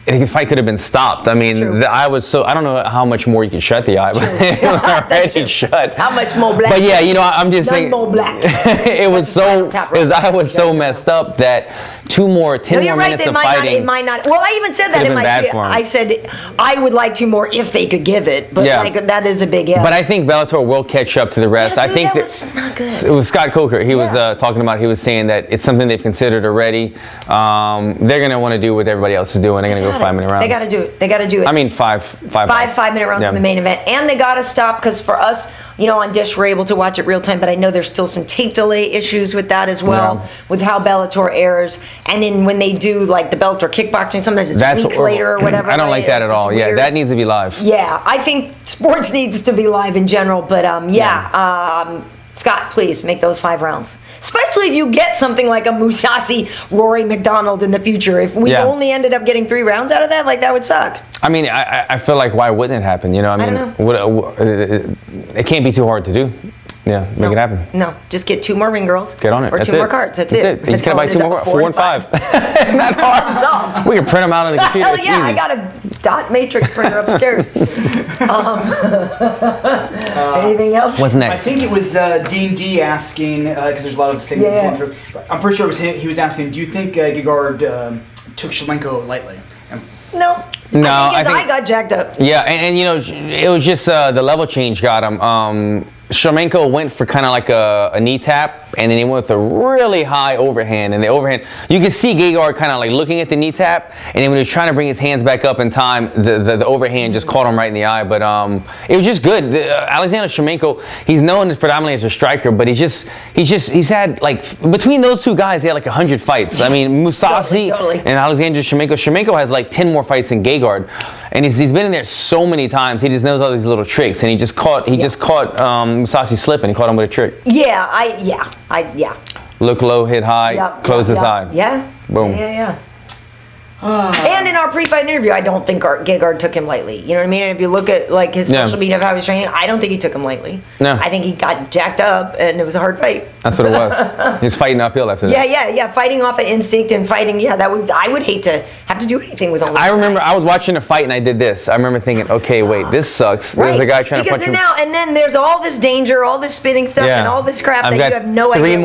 the fight could have been stopped. I mean, the eye was so, I don't know how much more you can shut the eye, but it was already shut. How much more black? But yeah, I'm just saying. More black. It was so, his eye was so messed up that 10 more minutes of fighting. It might not. Well, I even said that in my video. I said I would like 2 more if they could give it, but that is a big if. But I think Bellator will catch up to the rest. I think that was not good. It was Scott Coker. He was talking about. He was saying that it's something they've considered already. They're gonna want to do what everybody else is doing. They're gonna go 5-minute rounds. They got to do it. They got to do it. I mean, 5-minute rounds in the main event, and they got to stop because for us, on Dish we're able to watch it real time, but I know there's still some tape delay issues with that as well, with how Bellator airs, and then when they do like the Bellator kickboxing, sometimes it's weeks later or whatever. I don't like that at all. Yeah, that needs to be live. Yeah, I think sports needs to be live in general, but Scott, please make those 5 rounds. Especially if you get something like a Mousasi, Rory McDonald in the future. If we only ended up getting 3 rounds out of that, that would suck. I mean, I feel like why wouldn't it happen? I don't know. It can't be too hard to do. Yeah, make it happen. No, just get 2 more ring girls. Get on it. Or 2 more cards. That's it. You just gotta buy 2 more. 4 and 5. Not hard. We can print them out on the computer. Hell yeah, I got a dot matrix printer upstairs. Anything else? What's next? I think it was Dean D asking, because there's a lot of things going through. I'm pretty sure it was he was asking, do you think Gegard took Shlemenko lightly? No. I think I got jacked up. Yeah, and it was just the level change got him. Shlemenko went for kind of like a knee tap, and then he went with a really high overhand. And the overhand, you can see Gegard kind of like looking at the knee tap, and then when he was trying to bring his hands back up in time, the overhand just caught him right in the eye. But it was just good. Alexander Shlemenko, he's known predominantly as a striker, but he's had like between those 2 guys, they had like 100 fights. I mean, Mousasi and Alexander Shlemenko. Shlemenko has like 10 more fights than Gegard, and he's been in there so many times. He just knows all these little tricks, and he just caught Mousasi slipping. He caught him with a trick. Yeah. Look low, hit high, close his eye. Yeah. Boom. Yeah. And in our pre-fight interview, I don't think Gegard took him lightly. You know what I mean? And if you look at like his social media of how he's training, I don't think he took him lightly. No. I think he got jacked up, and it was a hard fight. That's what it was. He was fighting uphill after that. Yeah. Fighting off of instinct and fighting. Yeah, I would hate to have to do anything with only. I remember I was watching a fight and I did this. I remember thinking, okay, wait, this sucks. Right. There's a guy trying to punch him. And then there's all this danger, all this spinning stuff, and all this crap that you have no idea.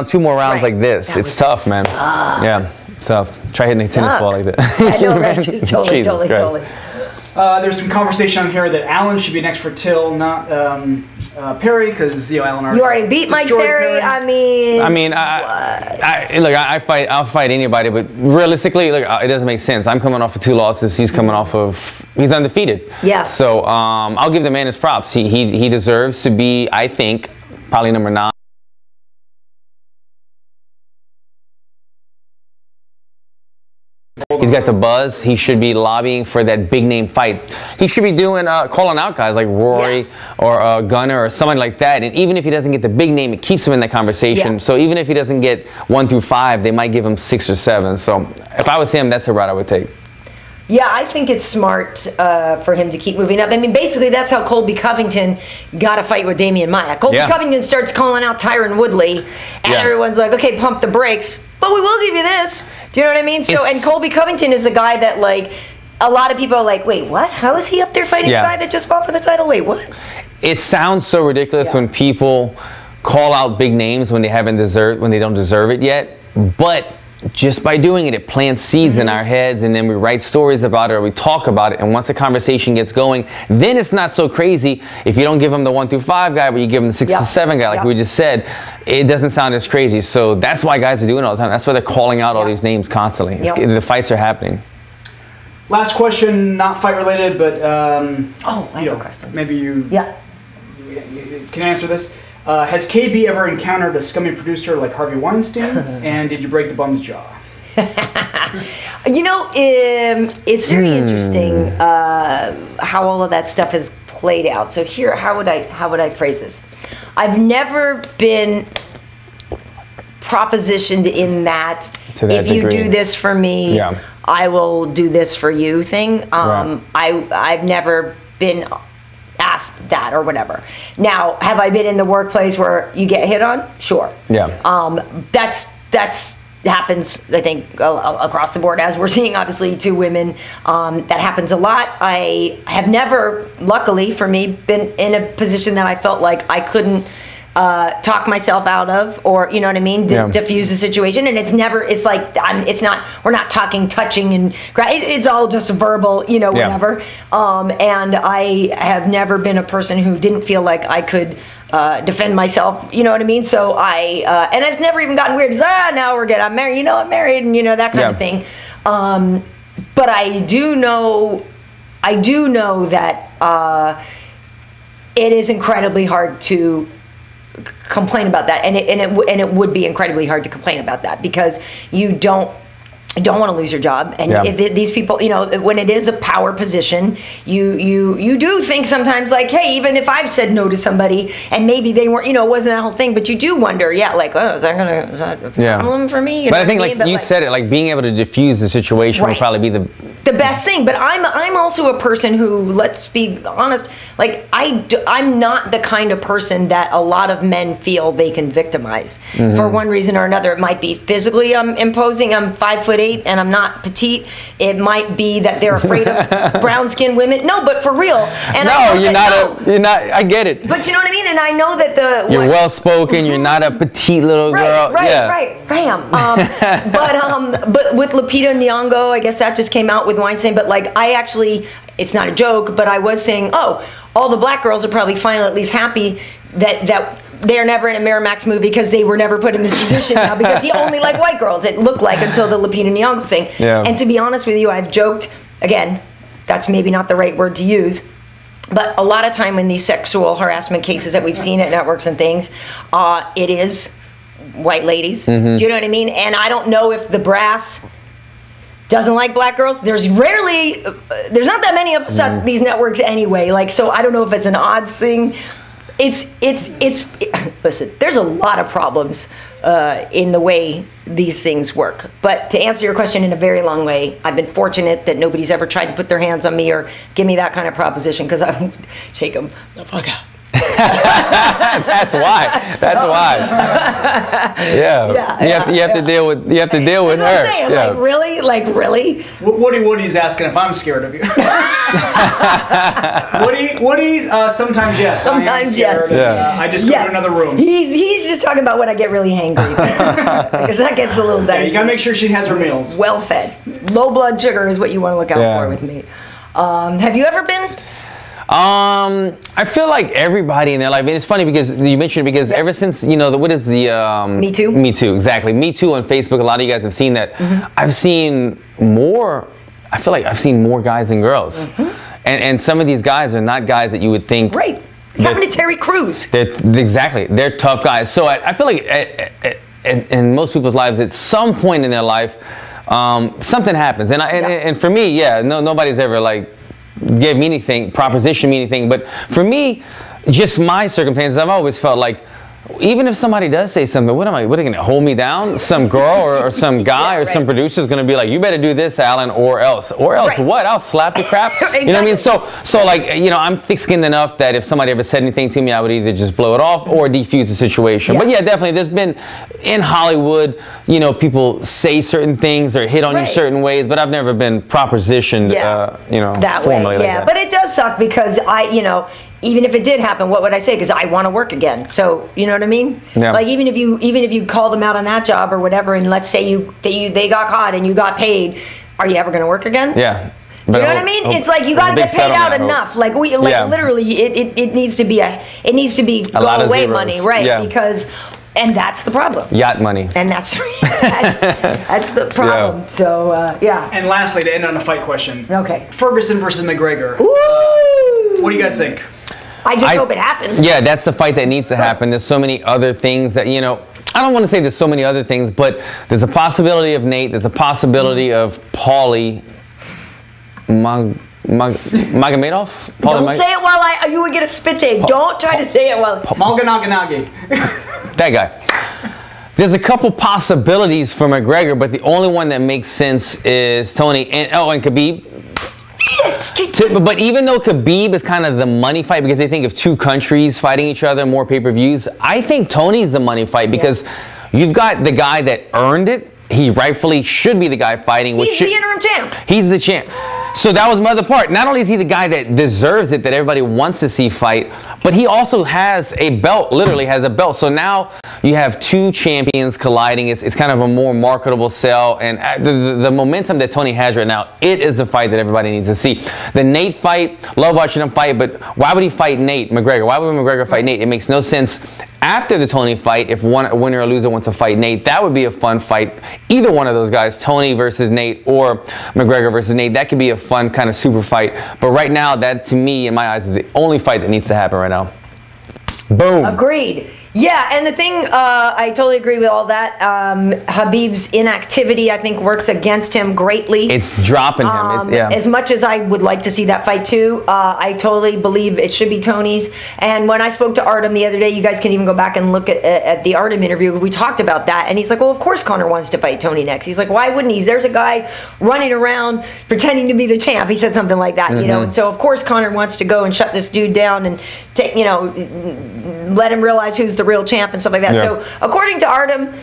2 more rounds like this. It's tough, man. Yeah. Tough. Try hitting a tennis ball like that. I know, right? Totally. There's some conversation on here that Allen should be next for Till, not Perry, because Allen already. You already beat Mike Perry. I mean, look, I'll fight anybody, but realistically, look, it doesn't make sense. I'm coming off of 2 losses. He's coming off of he's undefeated. Yeah. So I'll give the man his props. He deserves to be, I think, probably number 9. He's got the buzz. He should be lobbying for that big name fight. He should be doing calling out guys like Rory or Gunner or somebody like that. And even if he doesn't get the big name, it keeps him in that conversation. So even if he doesn't get 1 through 5, they might give him 6 or 7. So if I was him, that's the route I would take. Yeah, I think it's smart for him to keep moving up. I mean, basically, that's how Colby Covington got a fight with Damian Maia. Colby Covington starts calling out Tyron Woodley, and everyone's like, okay, pump the brakes, but we will give you this. Do you know what I mean? So, and Colby Covington is a guy that, like, a lot of people are like, wait, what? How is he up there fighting a guy that just fought for the title? Wait, what? It sounds so ridiculous when people call out big names when they don't deserve it yet, but just by doing it, it plants seeds in our heads, and then we write stories about it or we talk about it. And once the conversation gets going, then it's not so crazy if you don't give them the 1 through 5 guy, but you give them the 6 to 7 guy, like we just said. It doesn't sound as crazy. So that's why guys are doing it all the time. That's why they're calling out all these names constantly. The fights are happening. Last question, not fight related, but I have a question. Maybe you can answer this. Has KB ever encountered a scummy producer like Harvey Weinstein? And did you break the bum's jaw? You know, it's very interesting how all of that stuff has played out. So here, how would I phrase this? I've never been propositioned in that if you do this for me, I will do this for you thing. I've never been asked that or whatever. Now, have I been in the workplace where you get hit on? Sure. That's happens, I think, across the board, as we're seeing, obviously, 2 women. That happens a lot. I have never, luckily for me, been in a position that I felt like I couldn't talk myself out of, or you know what I mean, diffuse the situation. And it's never, it's like, it's not, we're not talking, touching, and it's all just verbal, you know, whatever. And I have never been a person who didn't feel like I could defend myself, you know what I mean? So and I've never even gotten weird. It's, now we're good. I'm married, you know, I'm married, and you know, that kind of thing. But I do know that it is incredibly hard to complain about that, and it would be incredibly hard to complain about that, because you don't want to lose your job, and these people, you know, when it is a power position, you do think sometimes, like, hey, even if I've said no to somebody and maybe they weren't, you know, it wasn't that whole thing, but you do wonder, like, oh, is that a problem for me? You but I think, like you said it, like being able to diffuse the situation would probably be the best thing. But I'm also a person who, let's be honest, like I'm not the kind of person that a lot of men feel they can victimize for one reason or another. It might be physically I'm imposing. I'm 5'8" and I'm not petite. It might be that they're afraid of brown-skinned women. No, but for real. And you're not. I get it. But you know what I mean. And I know that you're well-spoken. You're not a petite little girl. Right. Bam. But with Lupita Nyong'o, I guess that just came out with Weinstein. But like, I actually, it's not a joke, but I was saying, all the black girls are probably finally at least happy that they're never in a Miramax movie, because they were never put in this position now, because he only liked white girls, it looked like, until the Lupita Nyong'o thing. And to be honest with you, I've joked, again, that's maybe not the right word to use, but a lot of time in these sexual harassment cases that we've seen at networks and things, it is white ladies. Do you know what I mean? And I don't know if the brass doesn't like black girls. There's not that many of us at these networks anyway. Like, so I don't know if it's an odds thing. Listen, there's a lot of problems in the way these things work. But to answer your question in a very long way, I've been fortunate that nobody's ever tried to put their hands on me or give me that kind of proposition, because I would take them the fuck out. That's why. You have to deal with her. I'm saying, like really. Woody's asking if I'm scared of you. Woody's sometimes yes. Sometimes yes. I just go to another room. He's just talking about when I get really hangry, because that gets a little dicey. You gotta make sure she has her meals. Well fed. Low blood sugar is what you want to look out for with me. Have you ever been? I feel like everybody in their life, and it's funny because you mentioned it, because ever since, you know, what is the Me Too? Me Too, exactly. Me Too on Facebook, a lot of you guys have seen that. I've seen more, I feel like I've seen more guys than girls. And some of these guys are not guys that you would think. Right. Happened to Terry Crews. They're tough guys. So I feel like in most people's lives, at some point in their life, something happens. And for me, nobody's ever like gave me anything, propositioned me anything. But for me, just my circumstances, I've always felt like, even if somebody does say something, what are they going to hold me down? Some girl or some guy or some producer is going to be like, you better do this, Alan, or else what? I'll slap the crap. Exactly. You know what I mean? So like, you know, I'm thick-skinned enough that if somebody ever said anything to me, I would either just blow it off or defuse the situation. But yeah, definitely, there's been, in Hollywood, you know, people say certain things or hit on you certain ways, but I've never been propositioned, you know, that formally way. like that. But it does suck, because even if it did happen, what would I say? Because I want to work again. So you know what I mean? Yeah. Like even if you call them out on that job or whatever, and let's say they got caught and you got paid, are you ever going to work again? Yeah. You know what I mean? It's like you got to get paid out enough. Like literally, it needs to be a go away money, right? Yeah. Because. And that's the problem. Yacht money. And that's the problem. Yeah. So, yeah. And lastly, to end on a fight question. Okay. Ferguson versus McGregor. What do you guys think? I just hope it happens. Yeah, that's the fight that needs to happen. There's so many other things that, I don't want to say there's so many other things, but there's a possibility of Nate. There's a possibility of Paulie. Magomedov? Don't say it while you would get a spit take. Don't try to say it while... Malganaganagi. That guy. There's a couple possibilities for McGregor, but the only one that makes sense is Tony and Khabib. But even though Khabib is kind of the money fight because they think of two countries fighting each other, more pay-per-views, I think Tony's the money fight because you've got the guy that earned it. He rightfully should be the guy fighting. He's the interim champ. He's the champ. So that was my other part. Not only is he the guy that deserves it, that everybody wants to see fight, but he also has a belt, literally has a belt. So now you have two champions colliding. It's kind of a more marketable sell. And the momentum that Tony has right now, it is the fight that everybody needs to see. The Nate fight, love watching him fight, but why would he fight Nate McGregor? Why would McGregor fight Nate? It makes no sense. After the Tony fight, if a winner or loser wants to fight Nate, that would be a fun fight. Either one of those guys, Tony versus Nate or McGregor versus Nate, that could be a fun kind of super fight. But right now, that to me, in my eyes, is the only fight that needs to happen right now. Boom. Agreed. Yeah, and the thing, I totally agree with all that. Khabib's inactivity, I think, works against him greatly. It's dropping him. As much as I would like to see that fight too, I totally believe it should be Tony's. And when I spoke to Artem the other day, you guys can even go back and look at the Artem interview. We talked about that, and he's like, well, of course Conor wants to fight Tony next. He's like, why wouldn't he? There's a guy running around pretending to be the champ. He said something like that, you know. And so, of course, Conor wants to go and shut this dude down and, let him realize who's the real champ and stuff like that. Yeah. So according to Artem,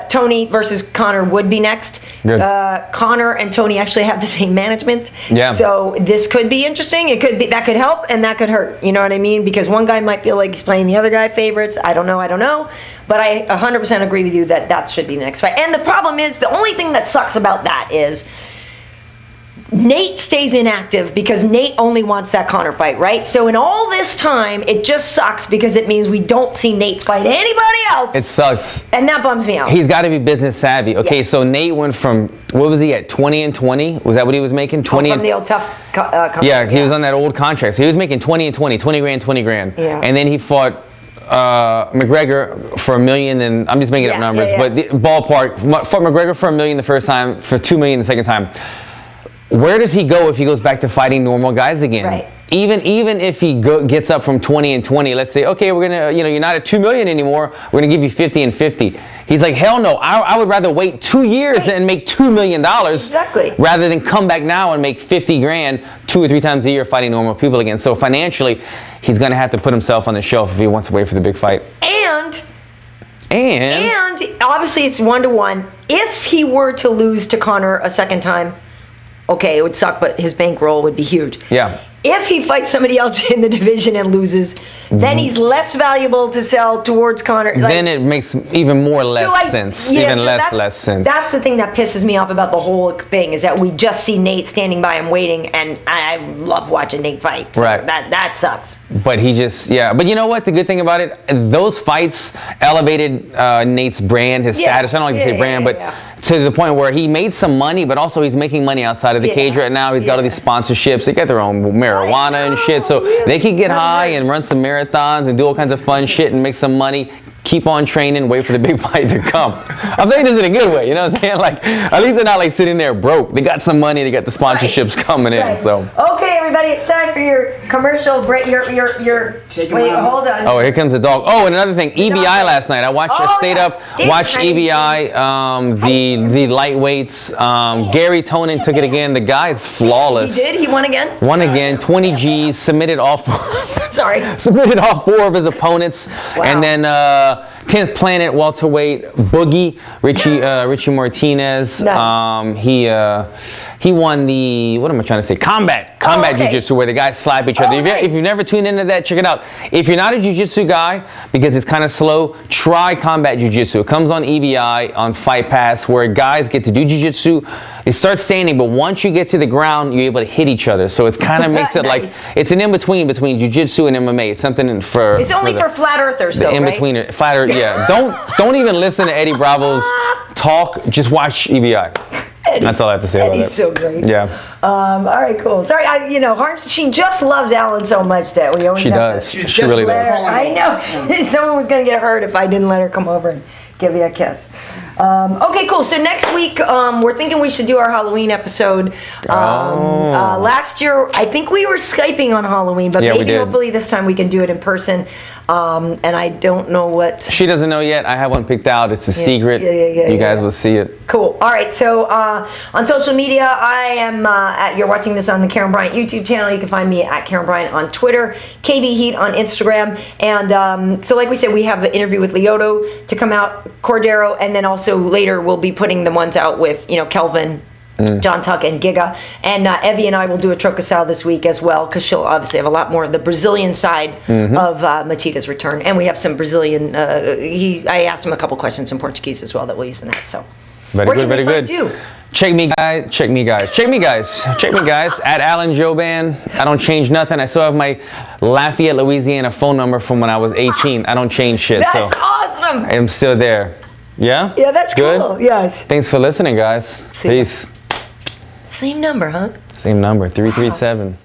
Tony versus Conor would be next. Conor and Tony actually have the same management. Yeah. So this could be interesting. It could be, that could help and that could hurt. You know what I mean? Because one guy might feel like he's playing the other guy favorites. I don't know. But I 100% agree with you that should be the next fight. And the problem is, the only thing that sucks about that is Nate stays inactive because Nate only wants that Conor fight, right? So in all this time, it just sucks because it means we don't see Nate fight anybody else. It sucks. And that bums me out. He's got to be business savvy. Okay, so Nate went from, what was he at, 20 and 20? Was that what he was making? 20 from the old tough contract. Yeah, he was on that old contract. So he was making 20 and 20, 20 grand, 20 grand. Yeah. And then he fought McGregor for $1 million, and I'm just making up numbers, but the ballpark, fought McGregor for $1 million the first time, for $2 million the second time. Where does he go if he goes back to fighting normal guys again? Right. Even if he gets up from 20 and 20, let's say, okay, we're gonna, you're not at $2 million anymore. We're gonna give you 50 and 50. He's like, hell no. I would rather wait 2 years and make $2 million, rather than come back now and make 50 grand 2 or 3 times a year fighting normal people again. So financially, he's gonna have to put himself on the shelf if he wants to wait for the big fight. And obviously, it's 1-to-1. If he were to lose to Conor a second time, okay, it would suck, but his bankroll would be huge. Yeah. If he fights somebody else in the division and loses, then he's less valuable to sell towards Conor. Then it makes even more less sense. Yeah, even less sense. That's the thing that pisses me off about the whole thing, is that we just see Nate standing by him waiting, and I love watching Nate fight. So right. That sucks. But he just, but you know what? The good thing about it, those fights elevated Nate's brand, his status. I don't like to say brand, but to the point where he made some money, but also he's making money outside of the cage right now. He's got all these sponsorships. They got their own marijuana and shit, so they can get high and run some marathons and do all kinds of fun shit and make some money. Keep on training, wait for the big fight to come. I'm saying this in a good way, you know what I'm saying? Like, at least they're not like sitting there broke. They got some money, they got the sponsorships coming in, so. Okay, everybody, it's time for your commercial break, your wait, hold on. Oh, here comes the dog. Oh, and another thing, EBI last night. I watched, stayed up, watched EBI, the lightweights. Gary Tonin took it again. The guy is flawless. He did? He won again? Won again, 20 Gs, submitted all 4. Sorry. Submitted all 4 of his opponents. Wow. And then 10th Planet welterweight Boogie, Richie Martinez. Nice. He won the, what am I trying to say? Combat Jiu-Jitsu, where the guys slap each other. If you've never tuned into that, check it out. If you're not a Jiu-Jitsu guy, because it's kind of slow, try Combat Jiu-Jitsu. It comes on EBI, on Fight Pass, where guys get to do Jiu-Jitsu. They start standing, but once you get to the ground, you're able to hit each other. So it kind of makes it like, it's an in-between between Jiu-Jitsu and MMA. It's something for... It's only for flat earthers, though, in-between, flat earth, yeah. Don't even listen to Eddie Bravo's talk. Just watch EBI. That's all I have to say about it. He's so great. Yeah. All right, cool. Sorry, Harms, she just loves Alan so much that we always have to... She really does. I know. Someone was going to get hurt if I didn't let her come over and give you a kiss. Okay, cool. So next week, we're thinking we should do our Halloween episode. Last year, I think we were Skyping on Halloween, but maybe hopefully this time we can do it in person. And I don't know what... She doesn't know yet. I have one picked out. It's a secret. You guys will see it. Cool. All right. So on social media, I am you're watching this on the Karyn Bryant YouTube channel. You can find me at Karyn Bryant on Twitter, KB Heat on Instagram. And so like we said, we have an interview with Lyoto to come out, Cordeiro, and then also later we'll be putting the ones out with, Kelvin, John Tuck, and Giga. And Evie and I will do a Trocasal this week as well, because she'll obviously have a lot more of the Brazilian side of Machida's return. And we have some Brazilian, I asked him a couple questions in Portuguese as well that we'll use in that. So very good. Check me guys. At Alan Jouban. I don't change nothing. I still have my Lafayette, Louisiana phone number from when I was 18. I don't change shit. That's awesome. I'm still there. Yeah? Yeah, that's good. Cool. Yes. Than's for listening, guys. Peace. Same number, huh? Same number, 337.